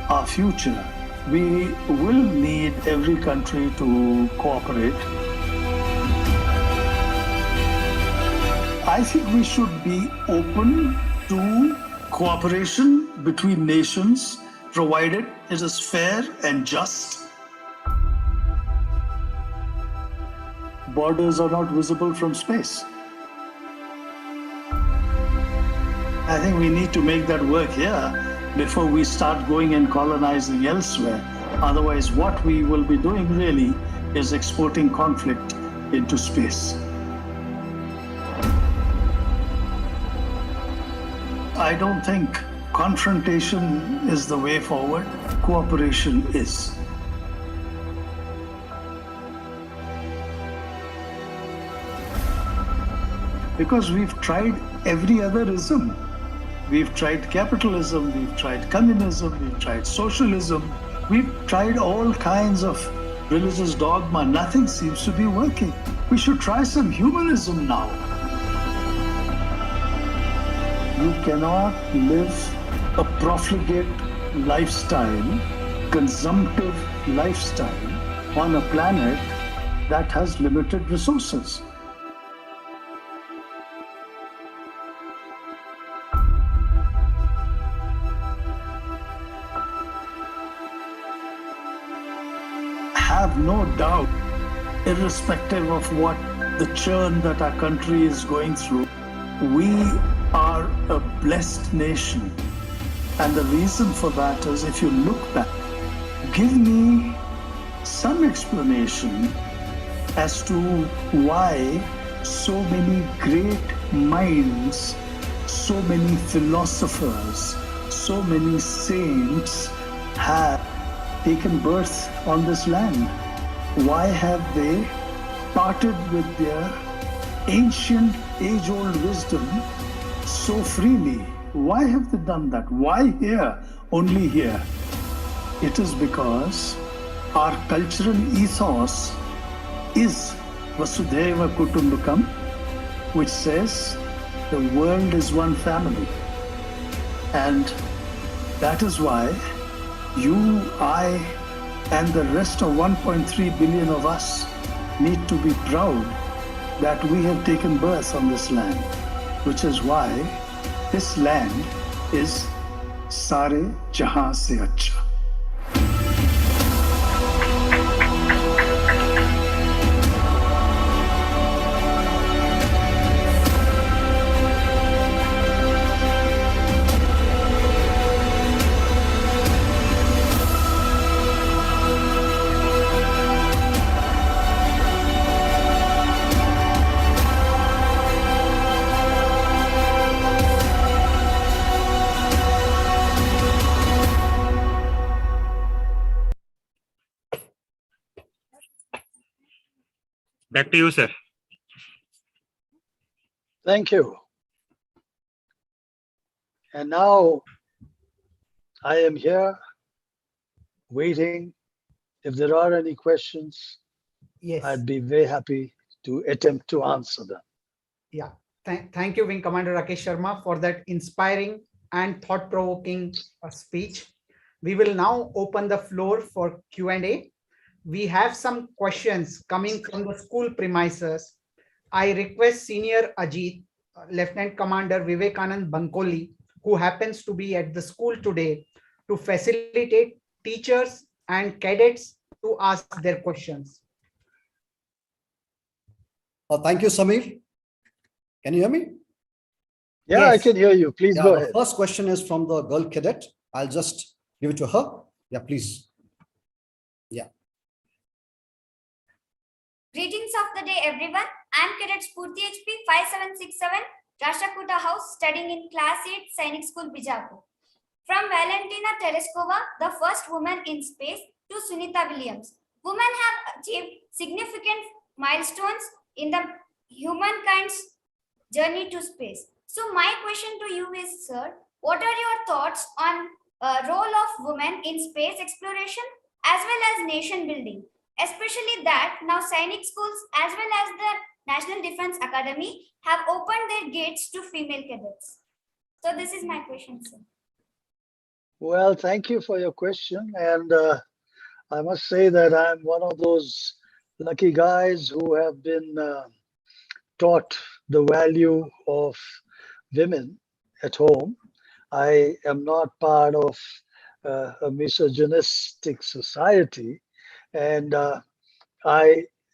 our future, we will need every country to cooperate. I think we should be open to cooperation between nations, provided it is fair and just. Borders are not visible from space. I think we need to make that work here before we start going and colonizing elsewhere. Otherwise, what we will be doing really is exporting conflict into space. I don't think confrontation is the way forward. Cooperation is. Because we've tried every other ism. We've tried capitalism, we've tried communism, we've tried socialism, we've tried all kinds of religious dogma. Nothing seems to be working. We should try some humanism now. You cannot live a profligate lifestyle, consumptive lifestyle on a planet that has limited resources. Have no doubt, irrespective of what the churn that our country is going through, we are a blessed nation. And the reason for that is, if you look back, give me some explanation as to why so many great minds so many philosophers, so many saints have taken birth on this land? Why have they parted with their ancient age-old wisdom so freely? Why have they done that? Why here, only here? It is because our cultural ethos is Vasudhaiva Kutumbakam, which says the world is one family. And that is why you, I, and the rest of 1.3 billion of us need to be proud that we have taken birth on this land, which is why this land is Sare Jahan Se Acha. Back to you, sir. Thank you. And now I am here waiting. If there are any questions, Yes. I'd be very happy to attempt to answer them. Yeah. Thank you, Wing Commander Rakesh Sharma, for that inspiring and thought-provoking speech. We will now open the floor for Q&A. We have some questions coming from the school premises. I request Senior Ajeet, Lieutenant Commander Vivekanand Bankoli, who happens to be at the school today, to facilitate teachers and cadets to ask their questions. Thank you, Samir. Can you hear me? Yeah, Yes. I can hear you. Please go The ahead. first question is from the girl cadet. I'll just give it to her. Yeah, please. Yeah. Greetings of the day, everyone. I'm Cadet Spurti HP 5767, Rashtrakuta House, studying in Class 8, Sainik School, Bijapur. From Valentina Tereshkova, the first woman in space, to Sunita Williams. Women have achieved significant milestones in the humankind's journey to space. So my question to you is, sir, what are your thoughts on role of women in space exploration as well as nation building? Especially that now Sainik schools as well as the National Defense Academy have opened their gates to female cadets. So this is my question, sir. Well, thank you for your question. And I must say that I'm one of those lucky guys who have been taught the value of women at home. I am not part of a misogynistic society. And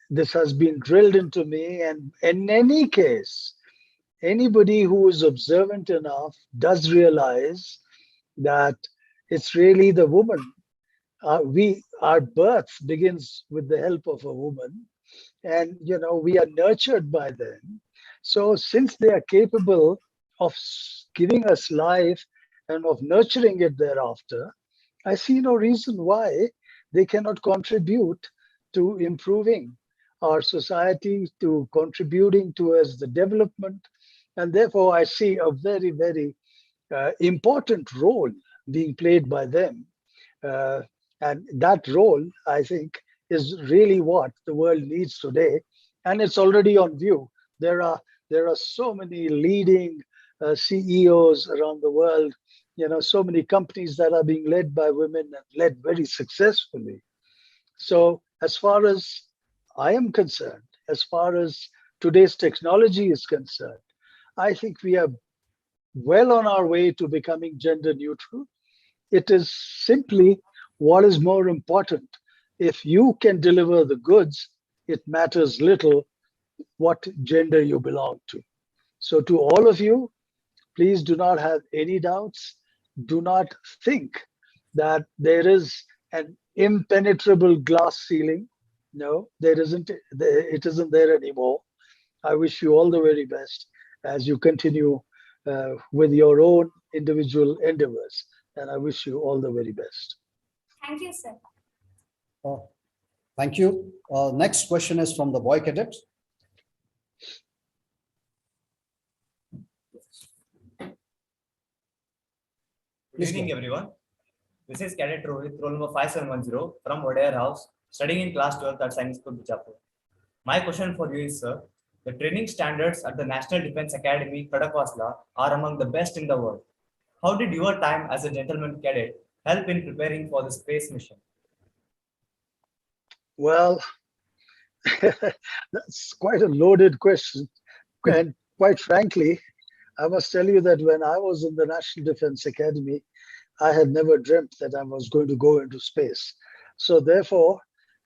this has been drilled into me. And in any case, anybody who is observant enough does realize that it's really the woman. Our birth begins with the help of a woman, and we are nurtured by them. So since they are capable of giving us life and of nurturing it thereafter, I see no reason why they cannot contribute to improving our society, to contributing towards the development. And therefore, I see a very, very important role being played by them. And that role, I think, is really what the world needs today. And it's already on view. There are so many leading CEOs around the world, so many companies that are being led by women and led very successfully. So as far as I am concerned, as far as today's technology is concerned, I think we are well on our way to becoming gender neutral. It is simply what is more important. If you can deliver the goods, it matters little what gender you belong to. So to all of you, please do not have any doubts. Do not think that there is an impenetrable glass ceiling. No, there isn't. It isn't there anymore. I wish you all the very best as you continue with your own individual endeavors. And I wish you all the very best. Thank you, sir. Thank you. Next question is from the boy cadet. Good evening, everyone. This is Cadet Rohit, roll number 5710 from Wadair House, studying in class 12th at Science School, Bijapur. My question for you is, sir, the training standards at the National Defense Academy, Kadakasla, are among the best in the world. How did your time as a gentleman cadet help in preparing for the space mission? Well, that's quite a loaded question. And quite frankly, I must tell you that when I was in the National Defense Academy, I had never dreamt that I was going to go into space. So therefore,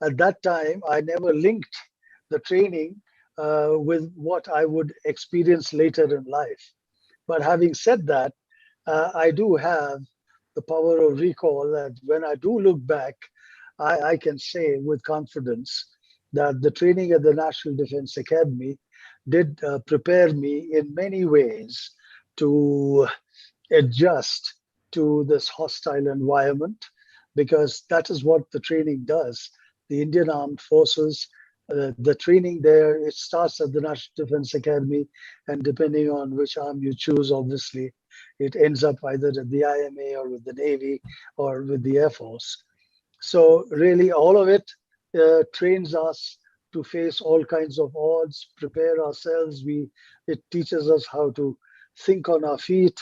at that time, I never linked the training with what I would experience later in life. But having said that, I do have the power of recall that when I do look back, I can say with confidence that the training at the National Defense Academy did prepare me in many ways to adjust to this hostile environment, because that is what the training does. The Indian Armed Forces, the training there, it starts at the National Defense Academy, and depending on which arm you choose, obviously, it ends up either at the IMA or with the Navy or with the Air Force. So really all of it trains us to face all kinds of odds, prepare ourselves. It teaches us how to think on our feet,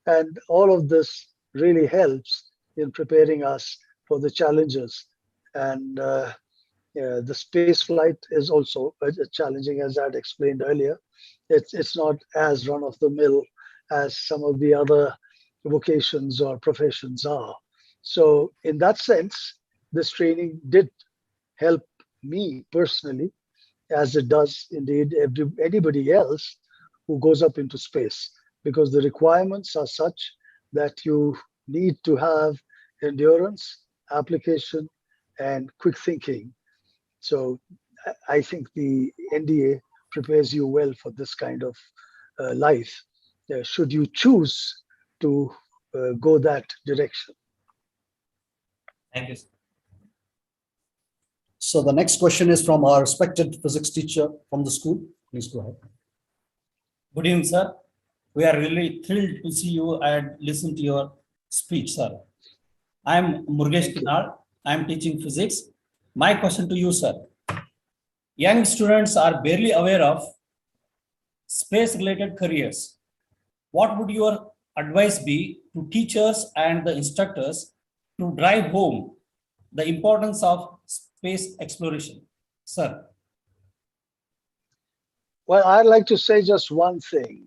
and all of this really helps in preparing us for the challenges. And the space flight is also challenging, as I'd explained earlier. It's not as run of the mill as some of the other vocations or professions are. So in that sense, this training did help me personally, as it does indeed anybody else who goes up into space, because the requirements are such that you need to have endurance, application, and quick thinking. So I think the NDA prepares you well for this kind of life, should you choose to go that direction. Thank you, sir. So the next question is from our respected physics teacher from the school. Please go ahead. Good evening, sir. We are really thrilled to see you and listen to your speech, sir. I am Murgesh Kinal. I am teaching physics. My question to you, sir. Young students are barely aware of space-related careers. What would your advice be to teachers and the instructors to drive home the importance of space exploration, sir? Well, I'd like to say just one thing,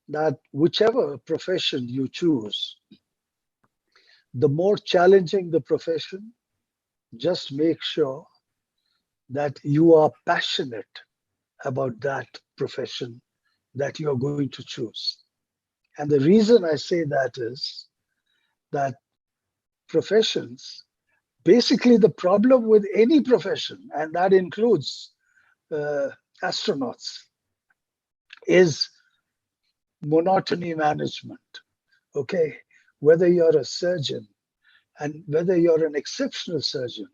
that whichever profession you choose, the more challenging the profession, just make sure that you are passionate about that profession that you are going to choose. And the reason I say that is that professions, basically the problem with any profession, and that includes astronauts, is monotony management. Okay, whether you're a surgeon and whether you're an exceptional surgeon,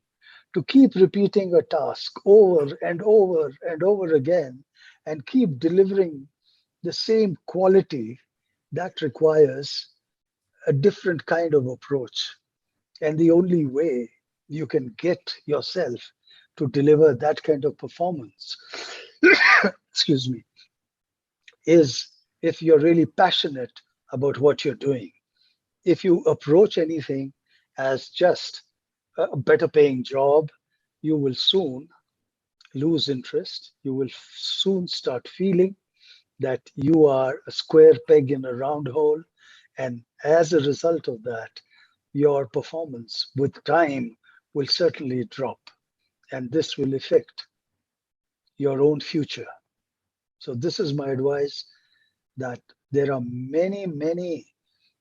to keep repeating a task over and over and over again and keep delivering the same quality, that requires a different kind of approach. And the only way you can get yourself to deliver that kind of performance, excuse me, is if you're really passionate about what you're doing. If you approach anything as just a better paying job, you will soon lose interest. You will soon start feeling that you are a square peg in a round hole. And as a result of that, your performance with time will certainly drop. And this will affect your own future. So this is my advice, that there are many, many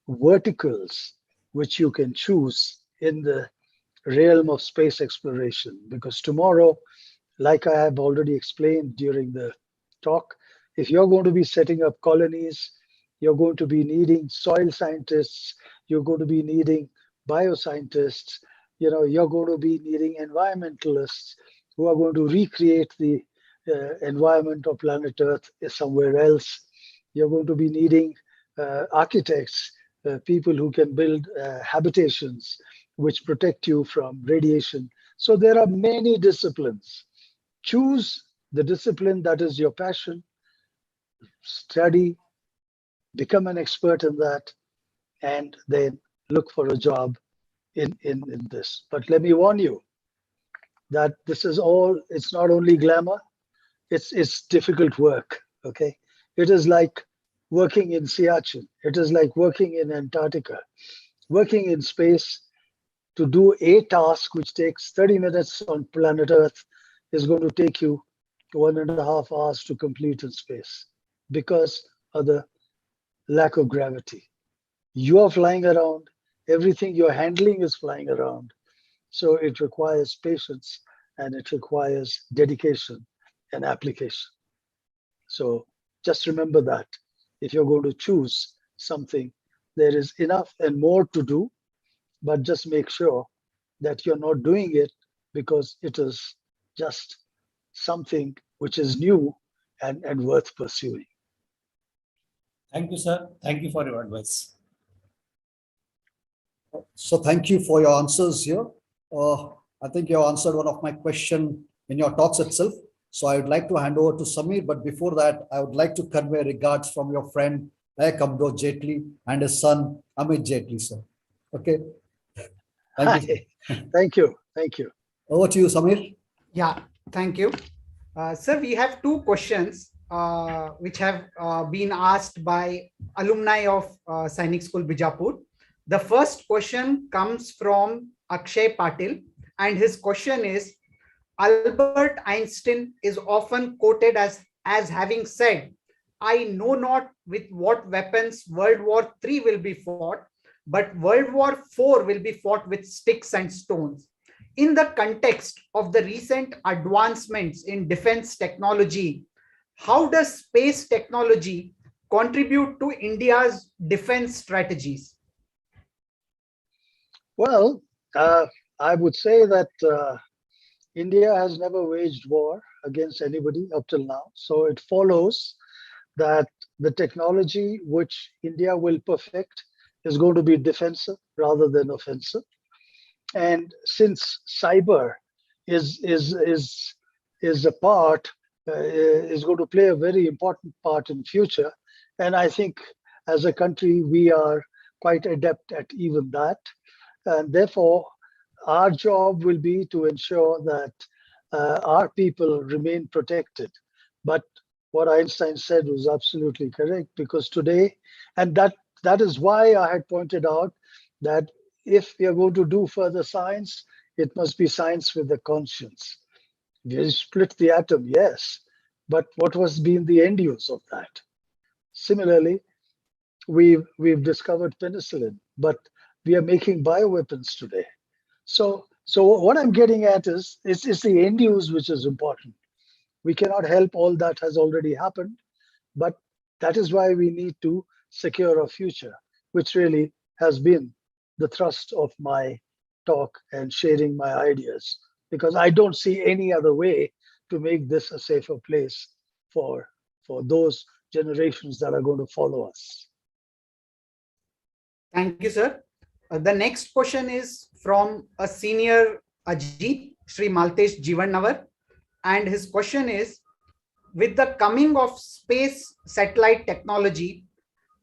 verticals which you can choose in the realm of space exploration. Because tomorrow, like I have already explained during the talk, if you're going to be setting up colonies You're going to be needing soil scientists. You're going to be needing bioscientists. You're going to be needing environmentalists who are going to recreate the environment of planet Earth somewhere else. You're going to be needing architects, people who can build habitations which protect you from radiation. So there are many disciplines. Choose the discipline that is your passion, study, become an expert in that, and then look for a job in this. But let me warn you that this is all, it's not only glamour, it's difficult work, okay? It is like working in Siachen. It is like working in Antarctica. Working in space to do a task which takes 30 minutes on planet Earth is going to take you 1.5 hours to complete in space because of the lack of gravity. You are flying around, everything you're handling is flying around. So it requires patience and it requires dedication and application. So just remember that if you're going to choose something, there is enough and more to do, but just make sure that you're not doing it because it is just something which is new and worth pursuing. Thank you, sir. Thank you for your advice. So thank you for your answers here. I think you answered one of my questions in your talks itself. So I would like to hand over to Samir, but before that, I would like to convey regards from your friend Kamdo Jetli and his son Amit Jetli, sir. Okay. Thank you. Thank you. Thank you. Over to you, Samir. Yeah, thank you. Sir, we have two questions which have been asked by alumni of Sainik School Bijapur. The first question comes from Akshay Patil, and his question is, Albert Einstein is often quoted as having said, "I know not with what weapons World War III will be fought, but World War IV will be fought with sticks and stones." In the context of the recent advancements in defense technology, how does space technology contribute to India's defense strategies? Well, I would say that India has never waged war against anybody up till now. So it follows that the technology which India will perfect is going to be defensive rather than offensive. And since cyber is a part, is going to play a very important part in future, and I think as a country we are quite adept at even that, and therefore our job will be to ensure that our people remain protected. But what Einstein said was absolutely correct, because today, and that is why I had pointed out that if we are going to do further science, it must be science with a conscience. We split the atom, yes, but what was been the end use of that? Similarly, we've discovered penicillin, but we are making bioweapons today. So what I'm getting at is the end use which is important. We cannot help all that has already happened, but that is why we need to secure our future, which really has been the thrust of my talk and sharing my ideas, because I don't see any other way to make this a safer place for those generations that are going to follow us. Thank you, sir. The next question is from a senior Ajeet, Sri Maltesh Jivannavar. And his question is, with the coming of space satellite technology,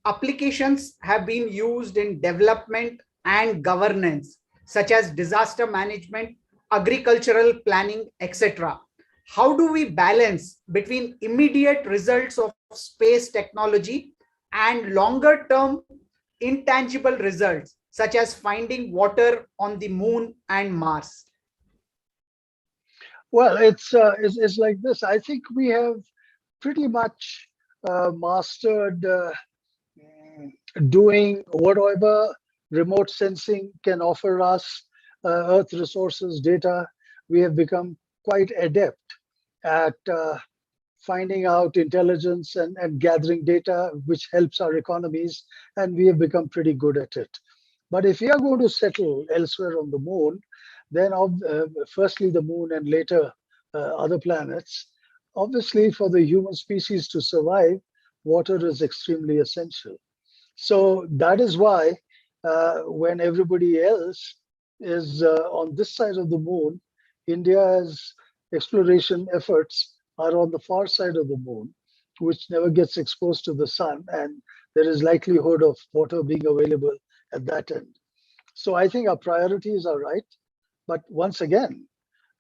applications have been used in development and governance, such as disaster management, agricultural planning, etc. How do we balance between immediate results of space technology and longer term intangible results, such as finding water on the moon and Mars? Well, it's like this. I think we have pretty much mastered doing whatever remote sensing can offer us, Earth resources, data. We have become quite adept at finding out intelligence and gathering data, which helps our economies, and we have become pretty good at it. But if we are going to settle elsewhere on the moon, then firstly the moon and later other planets, obviously for the human species to survive, water is extremely essential. So that is why when everybody else is on this side of the moon, India's exploration efforts are on the far side of the moon, which never gets exposed to the sun, and there is likelihood of water being available at that end. So I think our priorities are right. But once again,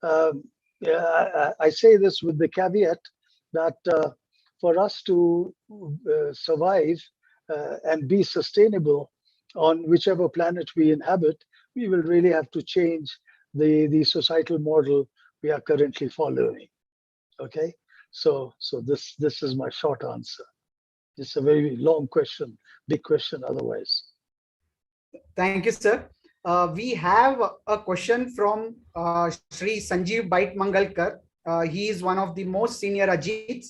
I say this with the caveat that for us to survive and be sustainable on whichever planet we inhabit, we will really have to change the societal model we are currently following. Okay, so this is my short answer. It's a very long question, big question otherwise. Thank you, sir. We have a question from Sri Sanjeev Bait Mangalkar. He is one of the most senior Ajeets.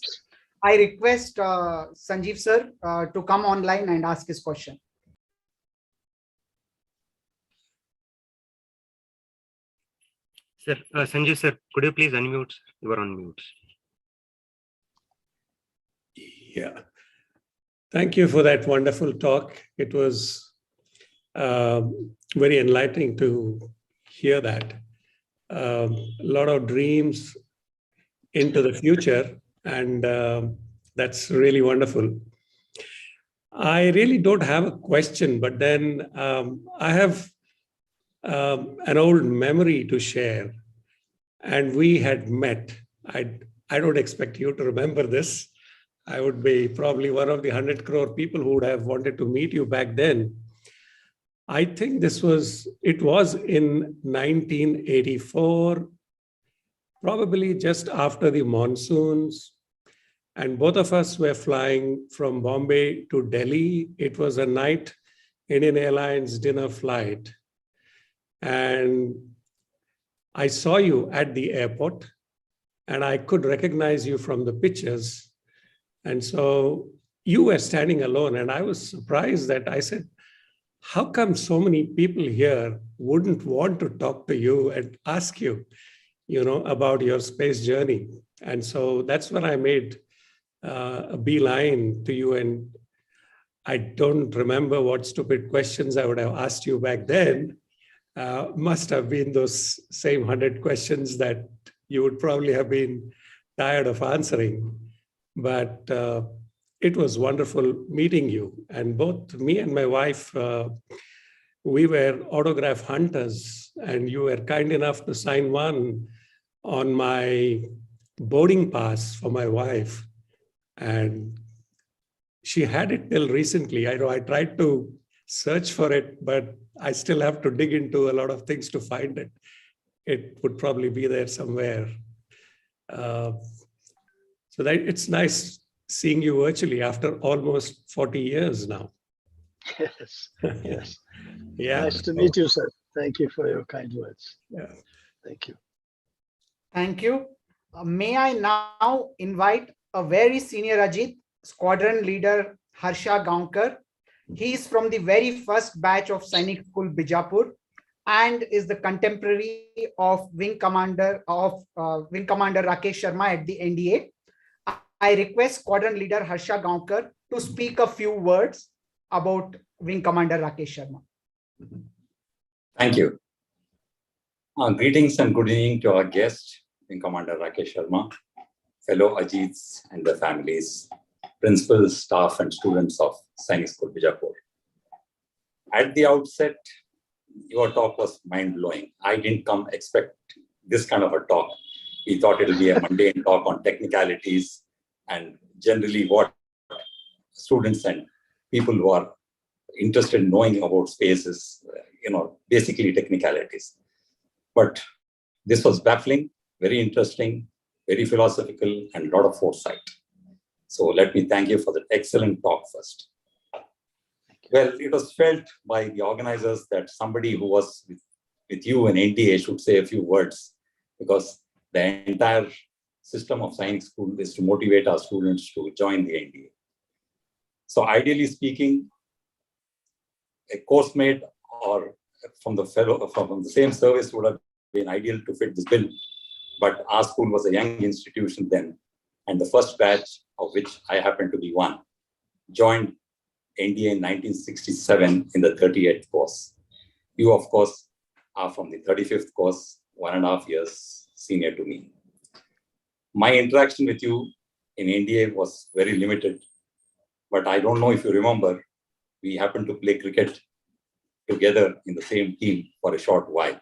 I request Sanjeev sir to come online and ask his question. Sir, Sanjeev sir, could you please unmute? You are on mute. Yeah. Thank you for that wonderful talk. It was very enlightening to hear that. A lot of dreams into the future, and that's really wonderful. I really don't have a question, but then I have an old memory to share, and we had met. I don't expect you to remember this. I would be probably one of the 100 crore people who would have wanted to meet you back then. I think it was in 1984, probably just after the monsoons. And both of us were flying from Bombay to Delhi. It was a night Indian Airlines dinner flight. And I saw you at the airport, and I could recognize you from the pictures. And so you were standing alone, and I was surprised that I said, how come so many people here wouldn't want to talk to you and ask you, about your space journey? And so that's when I made a beeline to you. And I don't remember what stupid questions I would have asked you back then. Must have been those same 100 questions that you would probably have been tired of answering. But it was wonderful meeting you. And both me and my wife, we were autograph hunters, and you were kind enough to sign one on my boarding pass for my wife. And she had it till recently. I know I tried to search for it, but I still have to dig into a lot of things to find it. It would probably be there somewhere. So that it's nice seeing you virtually after almost 40 years now. Yes, yes. Yeah. Nice to meet you, sir. Thank you for your kind words. Yeah. Thank you. Thank you. May I now invite a very senior Ajeet, Squadron Leader Harsha Gaonkar. He is from the very first batch of Sainik School Bijapur and is the contemporary of Wing Commander Rakesh Sharma at the NDA. I request Squadron Leader Harsha Gaonkar to speak a few words about Wing Commander Rakesh Sharma. Thank you. Greetings and good evening to our guest, Wing Commander Rakesh Sharma, fellow Ajeets and their families, principals, staff, and students of Sainik School Bijapur. At the outset, your talk was mind-blowing. I didn't expect this kind of a talk. We thought it would be a mundane talk on technicalities and generally what students and people who are interested in knowing about space is, basically technicalities. But this was baffling, very interesting, very philosophical, and a lot of foresight. So let me thank you for the excellent talk first. Well, it was felt by the organizers that somebody who was with you in NDA should say a few words, because the entire system of science school is to motivate our students to join the NDA. So ideally speaking, a course mate or from the same service would have been ideal to fit this bill. But our school was a young institution then, and the first batch, of which I happened to be one, joined NDA in 1967 in the 38th course. You, of course, are from the 35th course, 1.5 years senior to me. My interaction with you in NDA was very limited, but I don't know if you remember, we happened to play cricket together in the same team for a short while.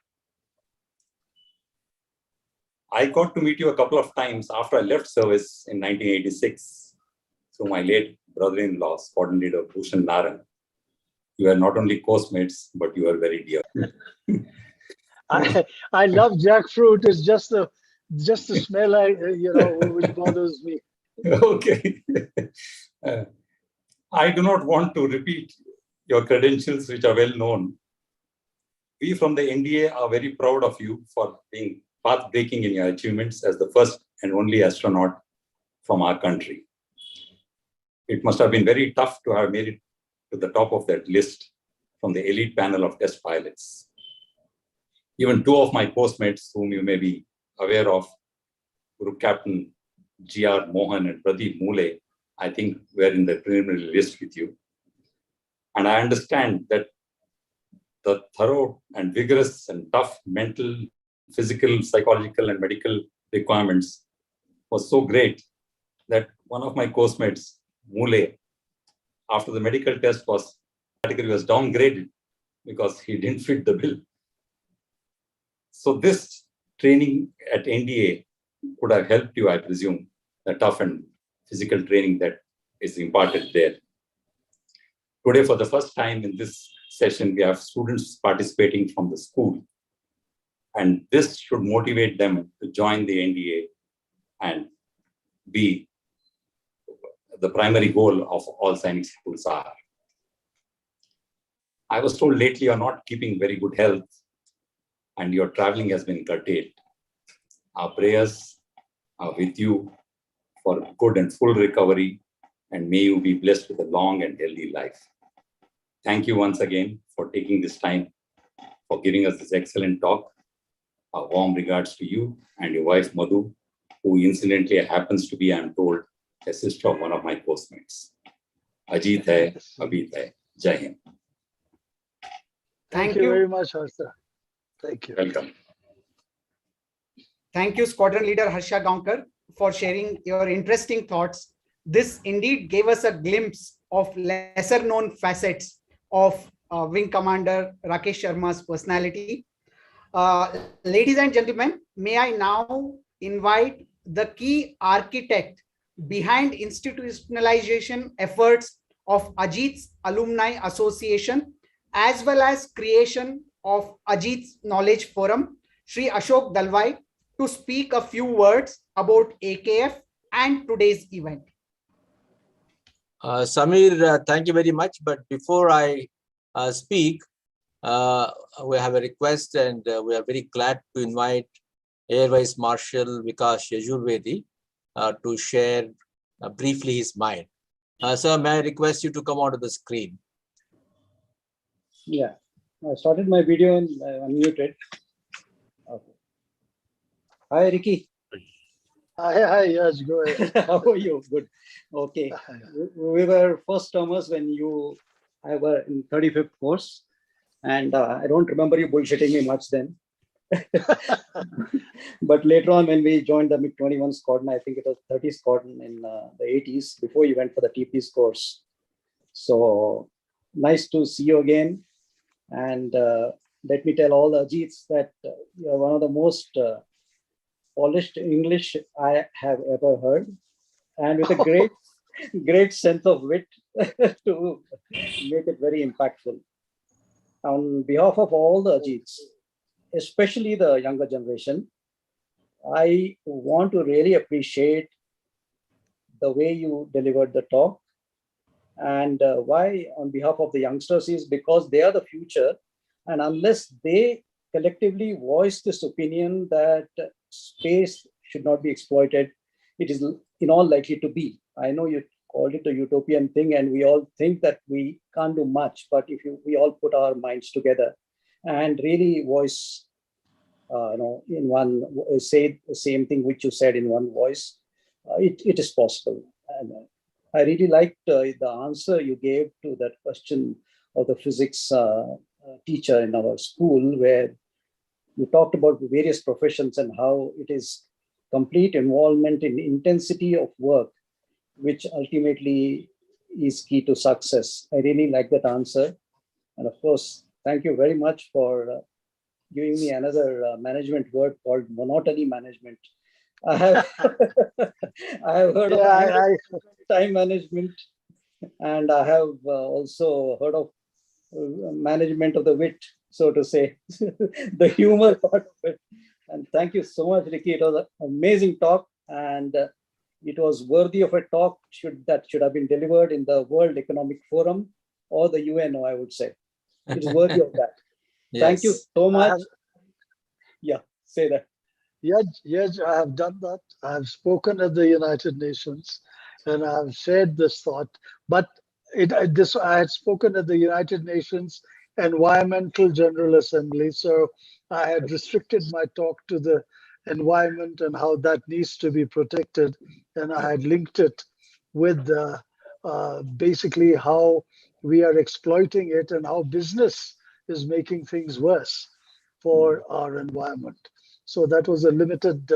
I got to meet you a couple of times after I left service in 1986 through my late brother-in-law, Sqn Ldr Rakesh Sharma. You are not only course mates, but you are very dear. I love jackfruit. It's just the smell, which bothers me. Okay. I do not want to repeat your credentials, which are well known. We from the NDA are very proud of you for being path-breaking in your achievements as the first and only astronaut from our country. It must have been very tough to have made it to the top of that list from the elite panel of test pilots. Even two of my postmates, whom you may be aware of, Group Captain G.R. Mohan and Pradeep Mule, I think were in the preliminary list with you. And I understand that the thorough and vigorous and tough mental, physical, psychological, and medical requirements was so great that one of my course mates, Mule, after the medical test was downgraded because he didn't fit the bill. So this training at NDA could have helped you, I presume, the tough and physical training that is imparted there. Today, for the first time in this session, we have students participating from the school. And this should motivate them to join the NDA and be the primary goal of all science schools are. I was told lately you're not keeping very good health and your traveling has been curtailed. Our prayers are with you for good and full recovery, and may you be blessed with a long and healthy life. Thank you once again for taking this time, for giving us this excellent talk. Our warm regards to you and your wife Madhu, who incidentally happens to be, I'm told, a sister of one of my postmates. Ajeet hai, Abit hai. Jai Hind. Thank you very much, Harsha. Thank you. Welcome. Thank you, Squadron Leader Harsha Gaonkar, for sharing your interesting thoughts. This indeed gave us a glimpse of lesser known facets of Wing Commander Rakesh Sharma's personality. Ladies and gentlemen, may I now invite the key architect behind institutionalization efforts of Ajeet's Alumni Association, as well as creation of Ajeet's Knowledge Forum, Shri Ashok Dalwai, to speak a few words about AKF and today's event. Samir, thank you very much. But before I speak, we have a request, and we are very glad to invite Air Vice Marshal Vikas Yajurvedi to share briefly his mind. Sir, may I request you to come onto the screen? Yeah, I started my video and unmuted. Okay. Hi, Ricky. Hi, yes, go ahead. How are you? Good. Okay. We were first termers when I were in 35th course, and I don't remember you bullshitting me much then. But later on, when we joined the MiG-21 squadron, I think it was 30 squadron in the 80s, before you went for the TP's course. So nice to see you again. And let me tell all the Ajeets that you're one of the most polished English I have ever heard, and with a great sense of wit to make it very impactful. On behalf of all the Ajeets, especially the younger generation, I want to really appreciate the way you delivered the talk. And why on behalf of the youngsters is because they are the future. And unless they collectively voice this opinion that space should not be exploited. It is in all likely to be. I know you called it a utopian thing, and we all think that we can't do much, but if we all put our minds together and really voice, in one, say the same thing which you said in one voice, it is possible. And I really liked the answer you gave to that question of the physics teacher in our school, where you talked about the various professions and how it is complete involvement in intensity of work, which ultimately is key to success. I really like that answer. And of course, thank you very much for giving me another management word called monotony management. I have, I have heard of time management, and I have also heard of management of the wit, so to say, the humor part of it. And thank you so much, Ricky. It was an amazing talk, and it was worthy of a talk that should have been delivered in the World Economic Forum or the UNO, I would say. It is worthy of that. Yes. Thank you so much. Yeah, say that. Yes, I have done that. I have spoken at the United Nations, and I have shared this thought. But I had spoken at the United Nations Environmental General Assembly, so I had restricted my talk to the environment and how that needs to be protected, and I had linked it with basically how we are exploiting it and how business is making things worse for our environment. So that was a limited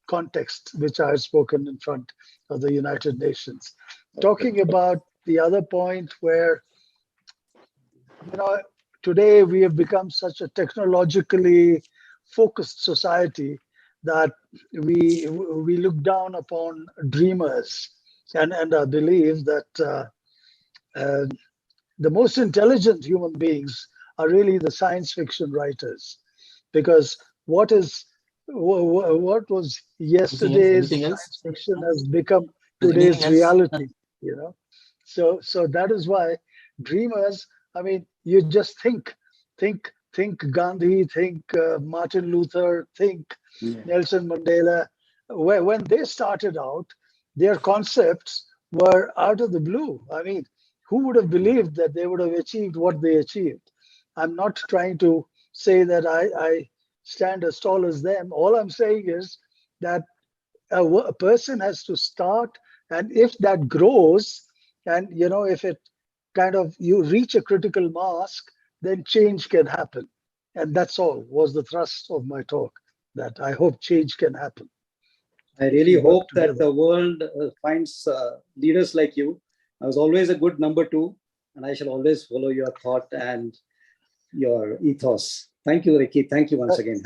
context which I had spoken in front of the United Nations. Talking about the other point where, today we have become such a technologically focused society that we look down upon dreamers, and I believe that the most intelligent human beings are really the science fiction writers, because what was yesterday's science fiction has become today's reality. So that is why dreamers, I mean, you just think Gandhi, think Martin Luther, think Nelson Mandela. When they started out, their concepts were out of the blue. I mean, who would have believed that they would have achieved what they achieved? I'm not trying to say that I stand as tall as them. All I'm saying is that a person has to start, and if that grows, and if it you reach a critical mass, then change can happen. And that's all was the thrust of my talk, that I hope change can happen. I really hope that the world finds leaders like you. I was always a good number 2, and I shall always follow your thought and your ethos. Thank you, Ricky. Thank you once again.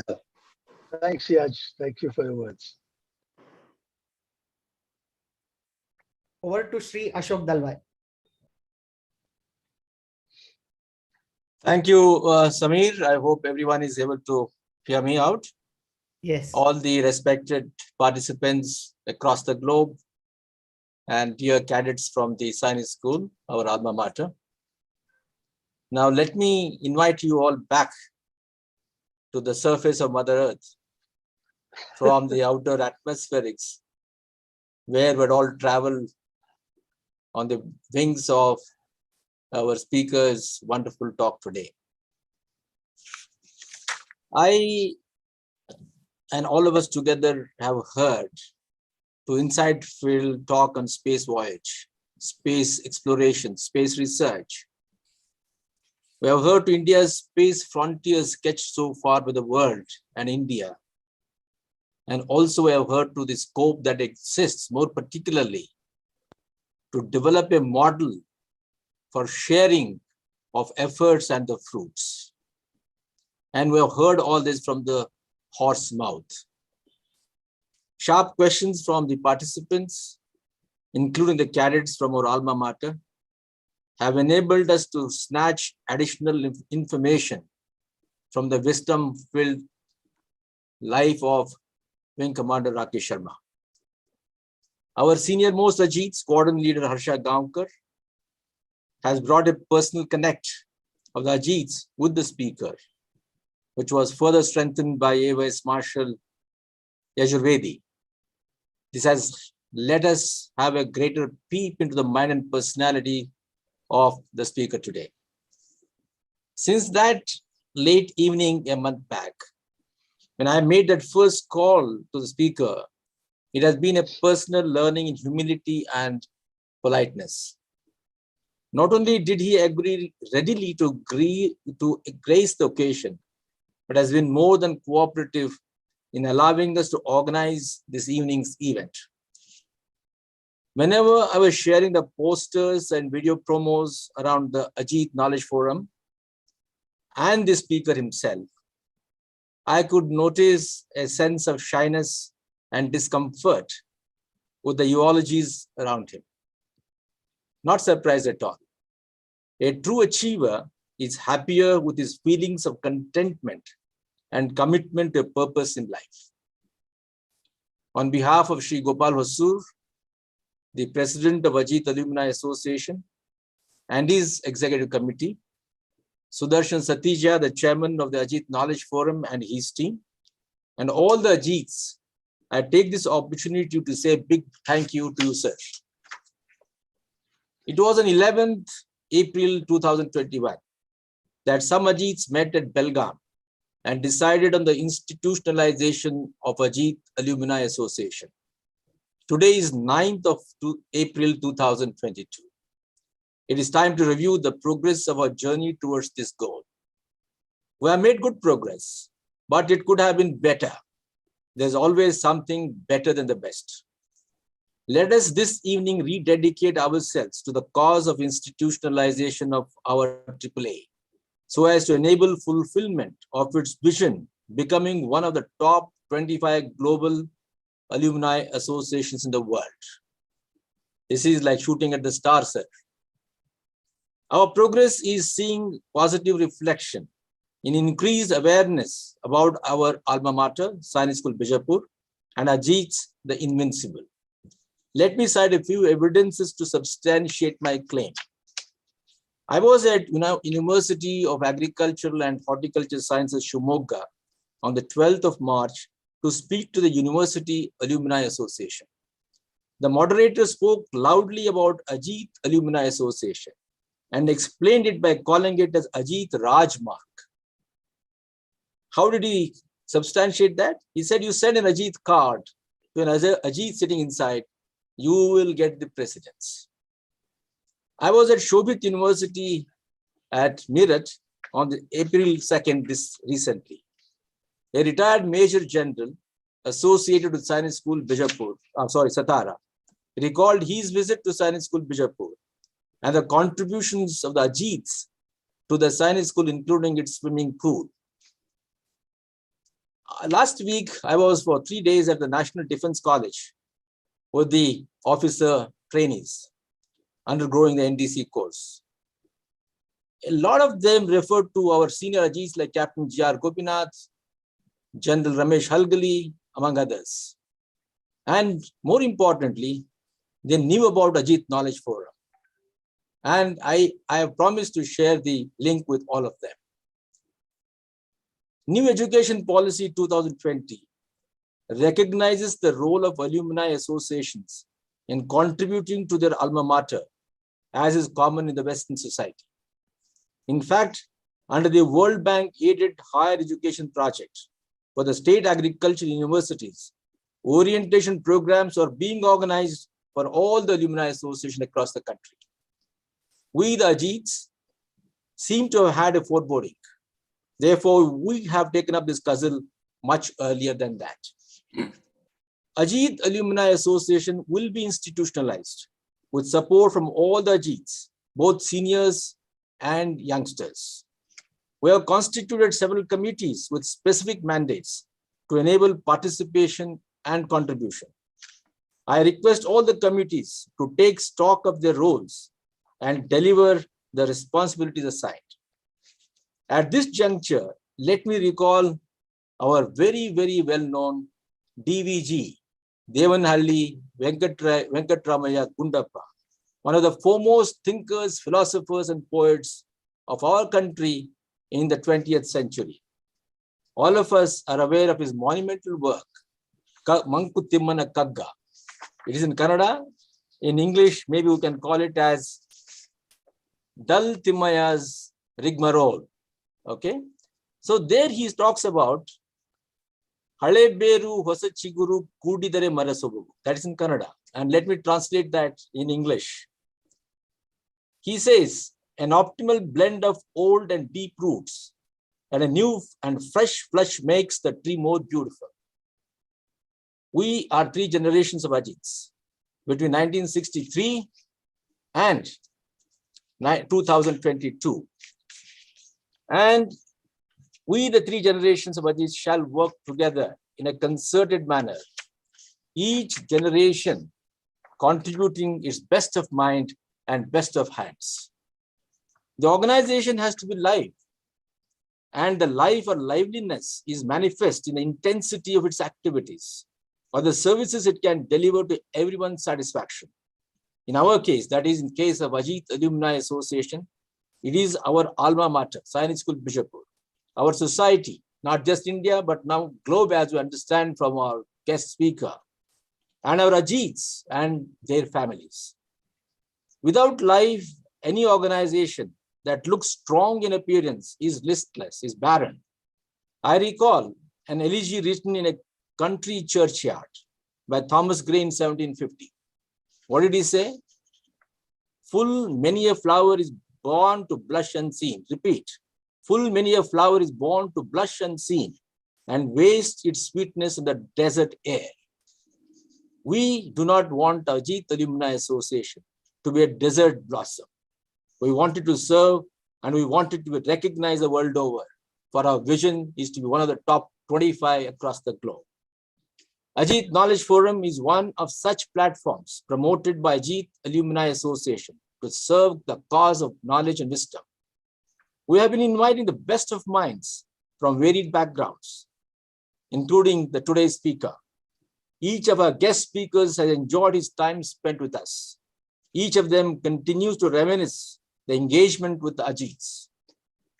Thanks, Yaj. Thank you for your words. Over to Sri Ashok Dalwai. Thank you, Samir. I hope everyone is able to hear me out. Yes. All the respected participants across the globe and dear cadets from the Science School, our alma mater. Now let me invite you all back to the surface of Mother Earth from the outer atmospherics, where we'd all travel on the wings of our speaker's wonderful talk today. I and all of us together have heard to inside field talk on space voyage, space exploration, space research. We have heard to India's space frontiers sketched so far by the world and India. And also we have heard to the scope that exists, more particularly, to develop a model for sharing of efforts and the fruits. And we have heard all this from the horse mouth. Sharp questions from the participants, including the cadets from our alma mater, have enabled us to snatch additional information from the wisdom-filled life of Wing Commander Rakesh Sharma. Our senior most Ajeet, Squadron Leader Harsha Gaonkar, has brought a personal connect of the Ajeets with the speaker, which was further strengthened by Air Vice Marshal Yajurvedi, This has let us have a greater peep into the mind and personality of the speaker today. Since that late evening a month back, when I made that first call to the speaker, it has been a personal learning in humility and politeness. Not only did he agree readily to grace the occasion, but has been more than cooperative in allowing us to organize this evening's event. Whenever I was sharing the posters and video promos around the Ajeet Knowledge Forum and the speaker himself, I could notice a sense of shyness and discomfort with the eulogies around him. Not surprised at all. A true achiever is happier with his feelings of contentment and commitment to a purpose in life. On behalf of Sri Gopal Hosur, the President of Ajeet Alumni Association and his Executive Committee, Sudarshan Satija, the Chairman of the Ajeet Knowledge Forum and his team, and all the Ajeets, I take this opportunity to say a big thank you to you, sir. It was on 11th April 2021 that some Ajeets met at Belgaum and decided on the institutionalization of Ajeet Alumni Association. Today is 9th of April 2022. It is time to review the progress of our journey towards this goal. We have made good progress, but it could have been better. There's always something better than the best. Let us this evening rededicate ourselves to the cause of institutionalization of our AAA, so as to enable fulfillment of its vision, becoming one of the top 25 global alumni associations in the world. This is like shooting at the stars, sir. Our progress is seeing positive reflection in increased awareness about our alma mater, Sainik School Bijapur, and Ajeet's The Invincible. Let me cite a few evidences to substantiate my claim. I was at University of Agricultural and Horticulture Sciences, Shimoga, on the 12th of March to speak to the University Alumni Association. The moderator spoke loudly about Ajeet Alumni Association and explained it by calling it as Ajeet Rajmark. How did he substantiate that? He said, you send an Ajeet card to another Ajeet sitting inside, you will get the precedence. I was at Shobhit University at Meerut on the April 2nd recently. A retired Major General associated with Sainik School Bijapur, Satara, recalled his visit to Sainik School Bijapur and the contributions of the Ajeets to the Sainik School, including its swimming pool. Last week, I was for 3 days at the National Defense College with the officer trainees undergoing the NDC course. A lot of them referred to our senior Ajeets like Captain G.R. Gopinath, General Ramesh Halgali, among others. And more importantly, they knew about Ajeet Knowledge Forum. And I have promised to share the link with all of them. New Education Policy 2020 recognizes the role of alumni associations in contributing to their alma mater, as is common in the Western society. In fact, under the World Bank aided higher education project for the state agricultural universities, orientation programs are being organized for all the alumni associations across the country. We, the Ajeets, seem to have had a foreboding. Therefore, we have taken up this puzzle much earlier than that. Ajeet Alumni Association will be institutionalized with support from all the Ajeets, both seniors and youngsters. We have constituted several committees with specific mandates to enable participation and contribution. I request all the committees to take stock of their roles and deliver the responsibilities assigned. At this juncture, let me recall our very, very well-known DVG, Devanhalli Venkatramaya Gundappa, one of the foremost thinkers, philosophers, and poets of our country in the 20th century. All of us are aware of his monumental work, Manku Timmana Kagga, It is in Kannada. In English, maybe we can call it as Dal Timmaya's Rigmarole. Okay. So there he talks about Hale Beru Hosa Chiguru Kudidare Marasobu. That is in Kannada. And let me translate that in English. He says, an optimal blend of old and deep roots and a new and fresh flesh makes the tree more beautiful. We are 3 generations of Ajeets between 1963 and 2022. And we, the 3 generations of Ajeets, shall work together in a concerted manner, each generation contributing its best of mind and best of hands. The organization has to be live, and the life or liveliness is manifest in the intensity of its activities or the services it can deliver to everyone's satisfaction. In our case, that is in case of Ajeet Alumni Association, it is our alma mater, Sainik School Bijapur, our society, not just India, but now globe, as we understand from our guest speaker, and our Ajeets and their families. Without life, any organization that looks strong in appearance is listless, is barren. I recall an elegy written in a country churchyard by Thomas Gray in 1750. What did he say? Full many a flower is born to blush unseen. Repeat. Full many a flower is born to blush unseen and waste its sweetness in the desert air. We do not want Ajeet Alumni Association to be a desert blossom. We wanted to serve and we wanted to be recognized the world over, for our vision is to be one of the top 25 across the globe. Ajeet Knowledge Forum is one of such platforms promoted by Ajeet Alumni Association to serve the cause of knowledge and wisdom. We have been inviting the best of minds from varied backgrounds, including the today's speaker. Each of our guest speakers has enjoyed his time spent with us. Each of them continues to reminisce the engagement with the Ajeets.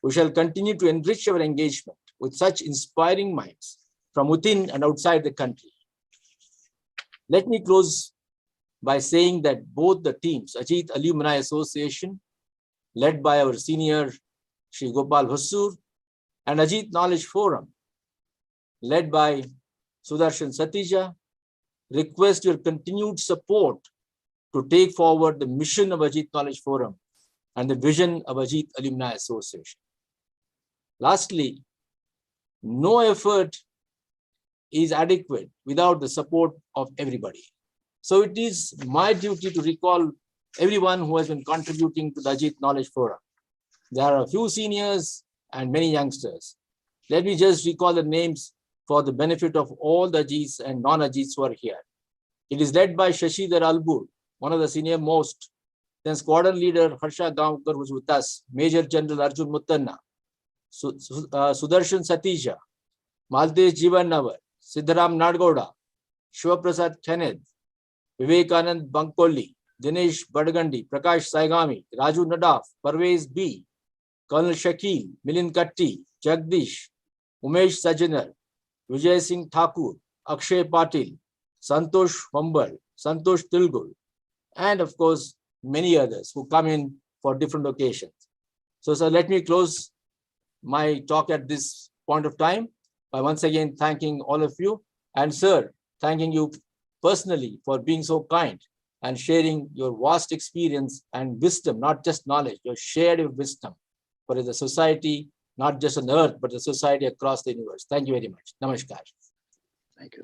We shall continue to enrich our engagement with such inspiring minds from within and outside the country. Let me close by saying that both the teams, Ajeet Alumni Association, led by our senior Shri Gopal Hosur, and Ajeet Knowledge Forum, led by Sudarshan Satija, request your continued support to take forward the mission of Ajeet Knowledge Forum and the vision of Ajeet Alumni Association. Lastly, no effort is adequate without the support of everybody. So it is my duty to recall everyone who has been contributing to the Ajeet Knowledge Forum. There are a few seniors and many youngsters. Let me just recall the names for the benefit of all the Ajeets and non-Ajeets who are here. It is led by Shashidhar Albur, one of the senior most, then Squadron Leader Harsha Gaonkar, who's with us, Major General Arjun Muttanna, Sudarshan Satija, Maltesh Jivan Navar, Siddharam Nadgoda, Shivaprasad Kenneth, Vivekanand Bankoli, Dinesh Badgandi, Prakash Saigami, Raju Nadaf, Parvez B, Colonel Shakil, Milind Katti, Jagdish, Umesh Sajanar, Vijay Singh Thakur, Akshay Patil, Santosh Humbar, Santosh Tilgul, and of course, many others who come in for different occasions. So let me close my talk at this point of time by once again thanking all of you, and sir, thanking you personally for being so kind and sharing your vast experience and wisdom, not just knowledge, your shared wisdom for the society, not just on earth, but the society across the universe. Thank you very much. Namaskar. Thank you.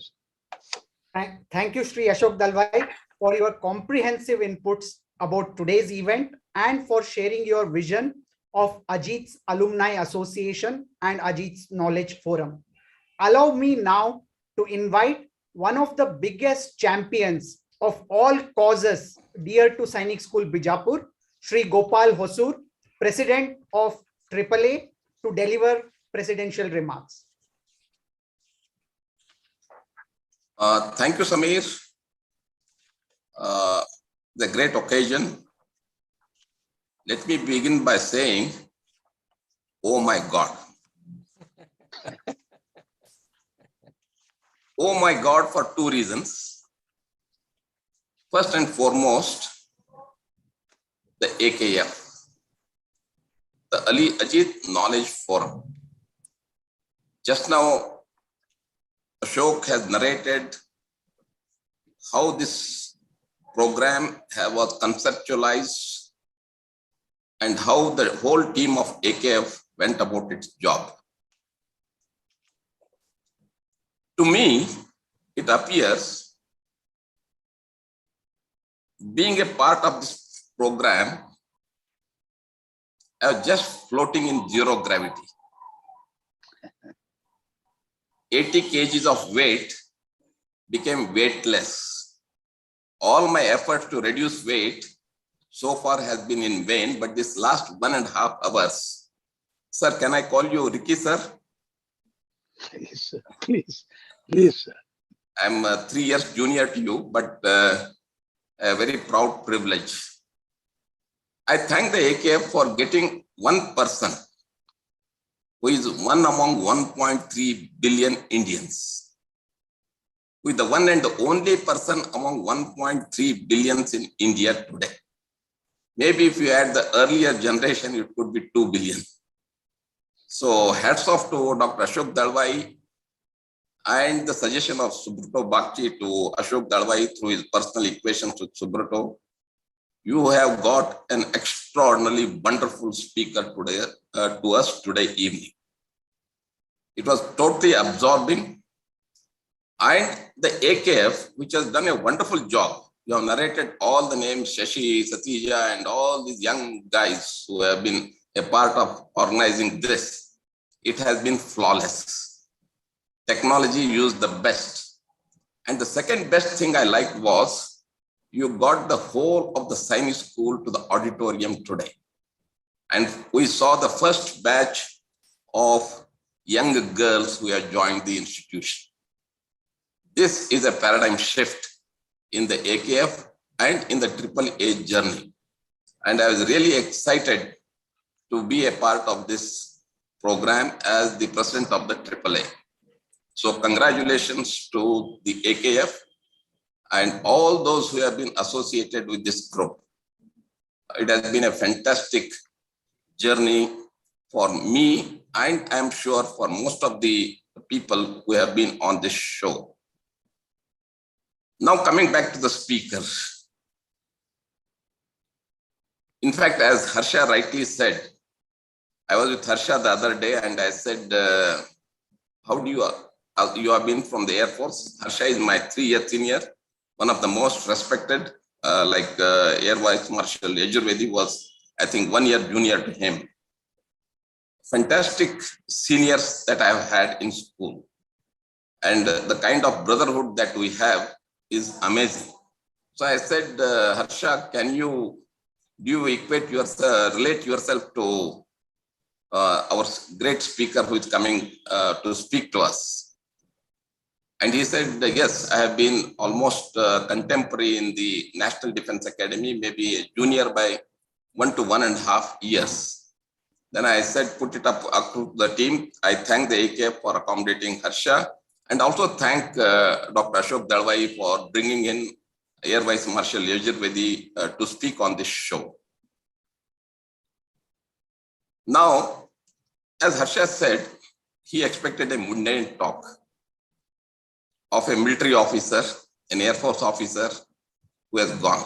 Thank you, Shri Ashok Dalwai, for your comprehensive inputs about today's event and for sharing your vision of Ajeet's Alumni Association and Ajeet's Knowledge Forum. Allow me now to invite one of the biggest champions of all causes dear to Sainik School Bijapur, Shri Gopal Hosur, President of AAA, to deliver presidential remarks. Thank you, Samir. The great occasion. Let me begin by saying, oh my God. Oh my God, for two reasons. First and foremost, the AKF, the Ajeet Knowledge Forum. Just now, Ashok has narrated how this program was conceptualized and how the whole team of AKF went about its job. To me, it appears being a part of this program, I was just floating in zero gravity. 80 kgs of weight became weightless. All my efforts to reduce weight so far has been in vain, but this last 1.5 hours, sir, can I call you Ricky, sir? Please, sir. Please, sir. I'm 3 years junior to you, but a very proud privilege. I thank the AKF for getting one person who is one among 1.3 billion Indians, who is the one and the only person among 1.3 billions in India today. Maybe if you add the earlier generation, it could be 2 billion. So hats off to Dr. Ashok Dalwai and the suggestion of Subrata Bakchi to Ashok Dalwai through his personal equations with Subrata. You have got an extraordinarily wonderful speaker today to us today evening. It was totally absorbing. And the AKF, which has done a wonderful job. You have narrated all the names, Shashi, Satija, and all these young guys who have been a part of organizing this. It has been flawless. Technology used the best. And the second best thing I liked was you got the whole of the Sainik school to the auditorium today. And we saw the first batch of young girls who have joined the institution. This is a paradigm shift in the AKF and in the AAA journey. And I was really excited to be a part of this program as the president of the AAA. So congratulations to the AKF and all those who have been associated with this group. It has been a fantastic journey for me, and I'm sure for most of the people who have been on this show. Now coming back to the speaker. In fact, as Harsha rightly said, I was with Harsha the other day and I said, how do you have been from the Air Force? Harsha is my 3-year senior, one of the most respected, Air Vice Marshal Yajurvedi was, I think, 1 year junior to him. Fantastic seniors that I have had in school. And the kind of brotherhood that we have is amazing. So I said, Harsha, do you equate yourself, relate yourself to our great speaker who is coming to speak to us? And he said, yes, I have been almost contemporary in the National Defense Academy, maybe a junior by 1 to 1.5 years. Then I said, put it up to the team. I thank the AKF for accommodating Harsha and also thank Dr. Ashok Dalwai for bringing in Air Vice Marshal Yajurvedi to speak on this show. Now, as Harsha said, he expected a mundane talk of a military officer, an Air Force officer who has gone.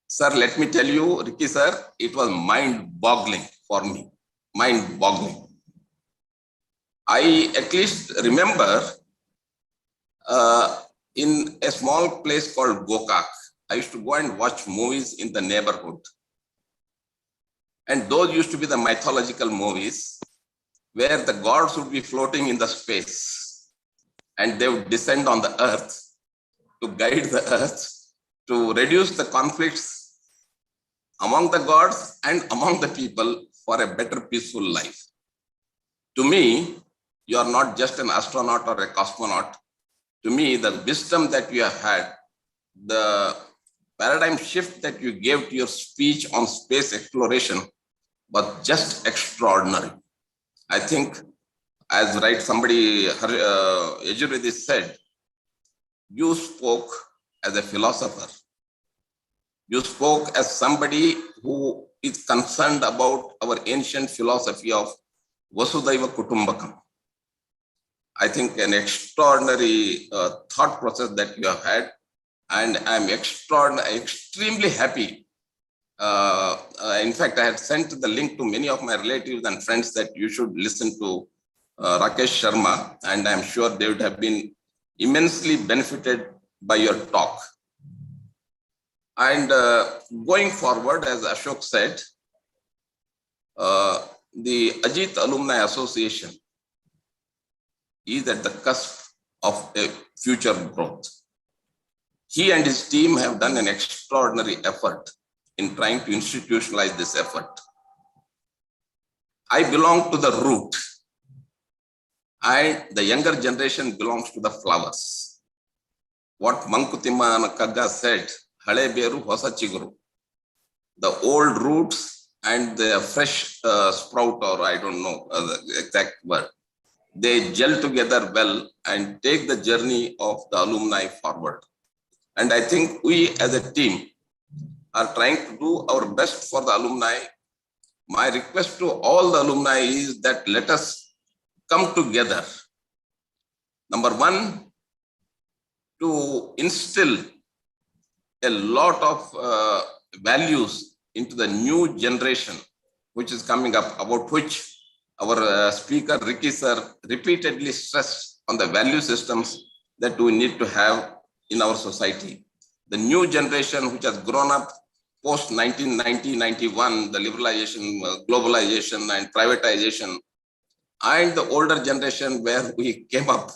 Sir, let me tell you, Ricky sir, it was mind-boggling for me, mind-boggling. I at least remember in a small place called Gokak, I used to go and watch movies in the neighborhood. And those used to be the mythological movies where the gods would be floating in the space and they would descend on the earth to guide the earth to reduce the conflicts among the gods and among the people for a better peaceful life. To me, you are not just an astronaut or a cosmonaut. To me, the wisdom that you have had, the paradigm shift that you gave to your speech on space exploration was just extraordinary. I think, as right somebody, Yajurvedi said, you spoke as a philosopher. You spoke as somebody who is concerned about our ancient philosophy of Vasudhaiva Kutumbakam. I think an extraordinary thought process that you have had, and I'm extremely happy. In fact, I had sent the link to many of my relatives and friends that you should listen to Rakesh Sharma, and I'm sure they would have been immensely benefited by your talk. And going forward, as Ashok said, the Ajeet Alumni Association is at the cusp of a future growth. He and his team have done an extraordinary effort in trying to institutionalize this effort. I belong to the root, and the younger generation belongs to the flowers. What Mankutima Kagga said, Hale Beru Hosa Chiguru. The old roots and the fresh sprout, or I don't know the exact word, they gel together well and take the journey of the alumni forward. And I think we as a team are trying to do our best for the alumni. My request to all the alumni is that let us come together. Number one, to instill a lot of values into the new generation, which is coming up, about which our speaker, Ricky sir, repeatedly stressed on the value systems that we need to have in our society. The new generation, which has grown up post 1990-91, the liberalization, globalization and privatization, and the older generation where we came up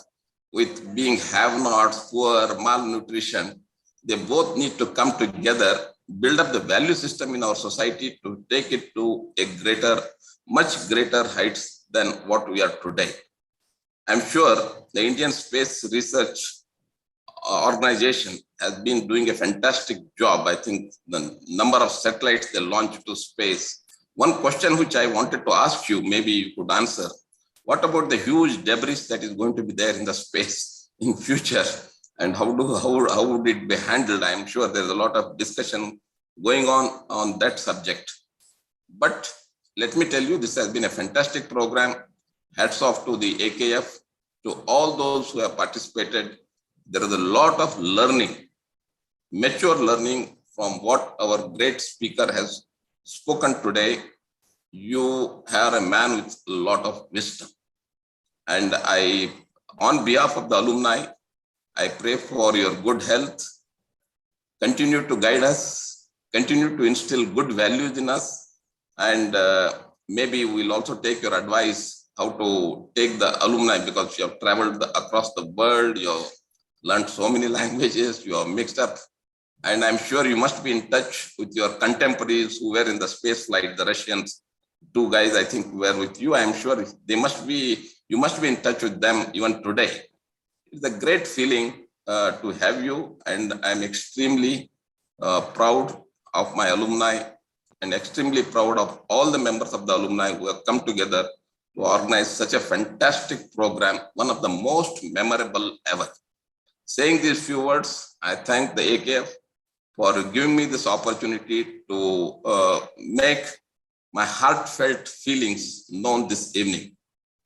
with being have-nots, poor, malnutrition, they both need to come together, build up the value system in our society to take it to a greater, much greater heights than what we are today. I'm sure the Indian Space Research Organization has been doing a fantastic job. I think the number of satellites they launched to space. One question which I wanted to ask you, maybe you could answer. What about the huge debris that is going to be there in the space in future? And how would it be handled? I'm sure there's a lot of discussion going on that subject. But let me tell you, this has been a fantastic program. Hats off to the AKF, to all those who have participated. There is a lot of learning, mature learning from what our great speaker has spoken today. You are a man with a lot of wisdom. And I, on behalf of the alumni, I pray for your good health. Continue to guide us, continue to instill good values in us. And maybe we'll also take your advice how to take the alumni, because you have traveled across the world, you have learned so many languages, you are mixed up. And I'm sure you must be in touch with your contemporaries who were in the space flight, the Russians. Two guys, I think, were with you. I'm sure you must be in touch with them even today. It's a great feeling to have you. And I'm extremely proud of my alumni and extremely proud of all the members of the alumni who have come together to organize such a fantastic program, one of the most memorable ever. Saying these few words, I thank the AKF for giving me this opportunity to make my heartfelt feelings known this evening.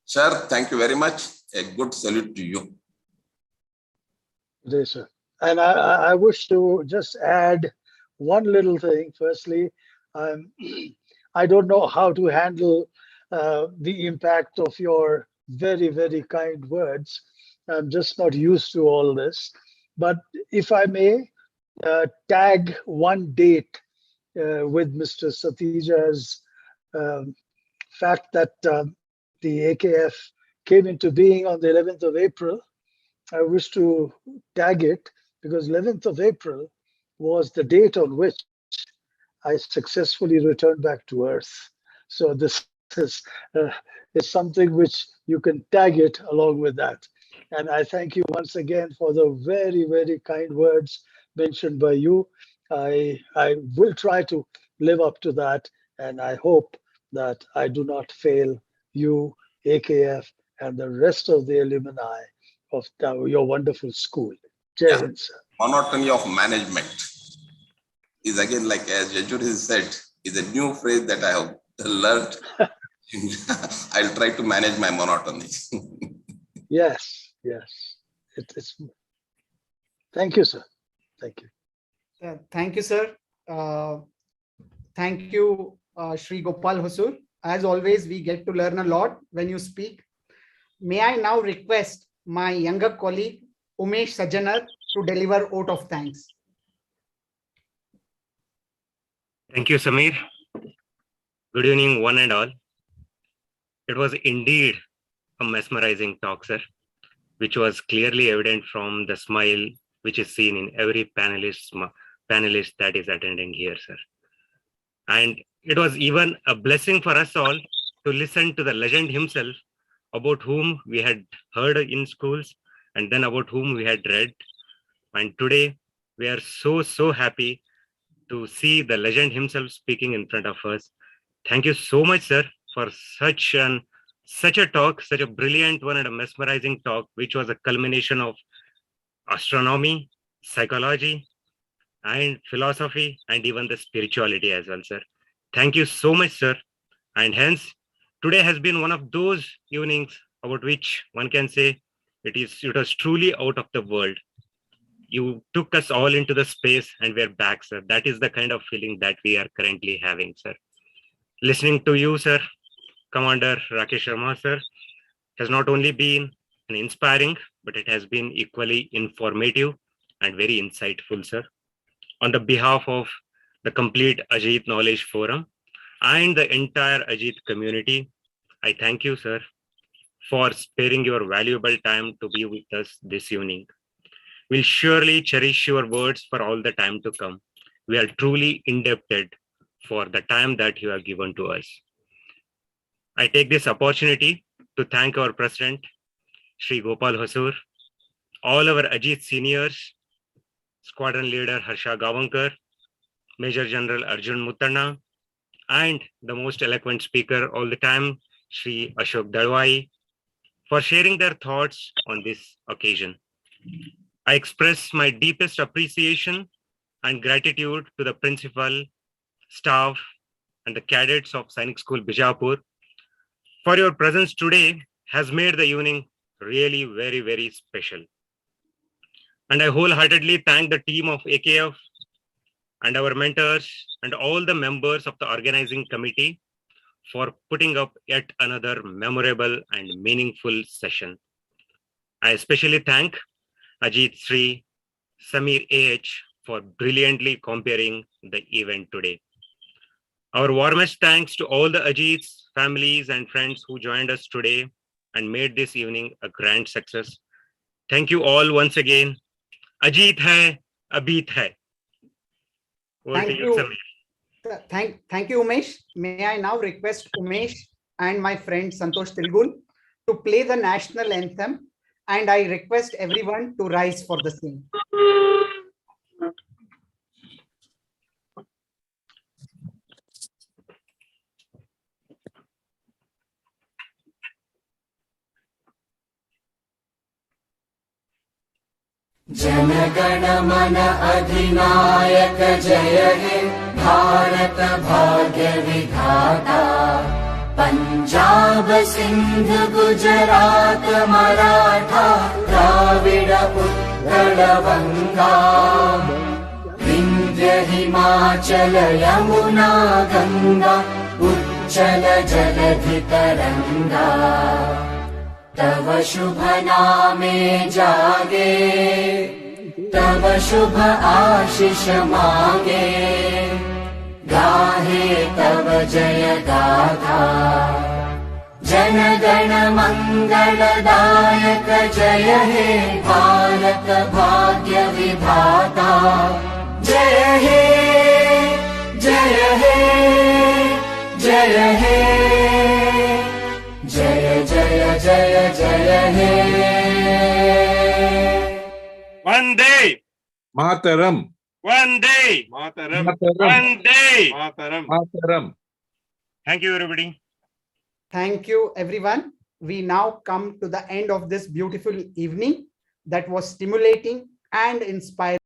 Sir, thank you very much. A good salute to you. Good day, sir. And I wish to just add one little thing. Firstly, I don't know how to handle the impact of your very, very kind words. I'm just not used to all this. But if I may tag one date with Mr. Satija's fact that the AKF came into being on the 11th of April, I wish to tag it because 11th of April was the date on which I successfully returned back to Earth. So this is something which you can tag it along with that. And I thank you once again for the very, very kind words mentioned by you. I will try to live up to that, and I hope that I do not fail you, AKF, and the rest of the alumni of your wonderful school. Jai Hind, sir. Monotony of management. is again, like as Yajuri said, is a new phrase that I have learned. I'll try to manage my monotony. Yes, yes. It's. Thank you, sir. Thank you. Thank you, sir. Thank you, Shri Gopal Hosur. As always, we get to learn a lot when you speak. May I now request my younger colleague, Umesh Sajanar, to deliver vote of thanks. Thank you, Samir. Good evening, one and all. It was indeed a mesmerizing talk, sir, which was clearly evident from the smile which is seen in every panelist that is attending here, sir. And it was even a blessing for us all to listen to the legend himself, about whom we had heard in schools and then about whom we had read. And today we are so happy to see the legend himself speaking in front of us. Thank you so much, sir, for such a talk, such a brilliant one and a mesmerizing talk, which was a culmination of astronomy, psychology, and philosophy, and even the spirituality as well, sir. Thank you so much, sir. And hence, today has been one of those evenings about which one can say it was truly out of the world. You took us all into the space and we're back, sir. That is the kind of feeling that we are currently having, sir. Listening to you, sir, Commander Rakesh Sharma, sir, has not only been an inspiring, but it has been equally informative and very insightful, sir. On the behalf of the complete Ajeet Knowledge Forum and the entire Ajeet community, I thank you, sir, for sparing your valuable time to be with us this evening. We'll surely cherish your words for all the time to come. We are truly indebted for the time that you have given to us. I take this opportunity to thank our President, Shri Gopal Hosur, all our Ajeet seniors, Squadron Leader Harsha Gavankar, Major General Arjun Muttanna, and the most eloquent speaker all the time, Shri Ashok Dalwai, for sharing their thoughts on this occasion. I express my deepest appreciation and gratitude to the principal, staff, and the cadets of Sainik School Bijapur for your presence today has made the evening really very special. And I wholeheartedly thank the team of AKF and our mentors and all the members of the organizing committee for putting up yet another memorable and meaningful session. I especially thank Ajeet Sri, Samir AH for brilliantly comparing the event today. Our warmest thanks to all the Ajeets, families and friends who joined us today and made this evening a grand success. Thank you all once again. Ajeet hai, Abit hai. Thank you. Thank you, Umesh. May I now request Umesh and my friend Santosh Tilgul to play the national anthem, and I request everyone to rise for the same. जनगण मन अधिनायक जय हे भारत भाग्य विधाता पंजाब सिंध गुजरात मराठा द्राविड उत्कल बंगा विंध्य हिमाचल यमुना गंगा उच्चल जलधि तरंगा तव शुभ नामे जागे तव शुभ आशीष मांगे गाहे तव जय गाथा जन गण मंगलदायक जय हे भारत भाग्य विधाता जय हे जय हे जय हे जय जय जय जय हे Vande Mataram. Vande Mataram. Vande Mataram. Thank you, everybody. Thank you, everyone. We now come to the end of this beautiful evening that was stimulating and inspiring.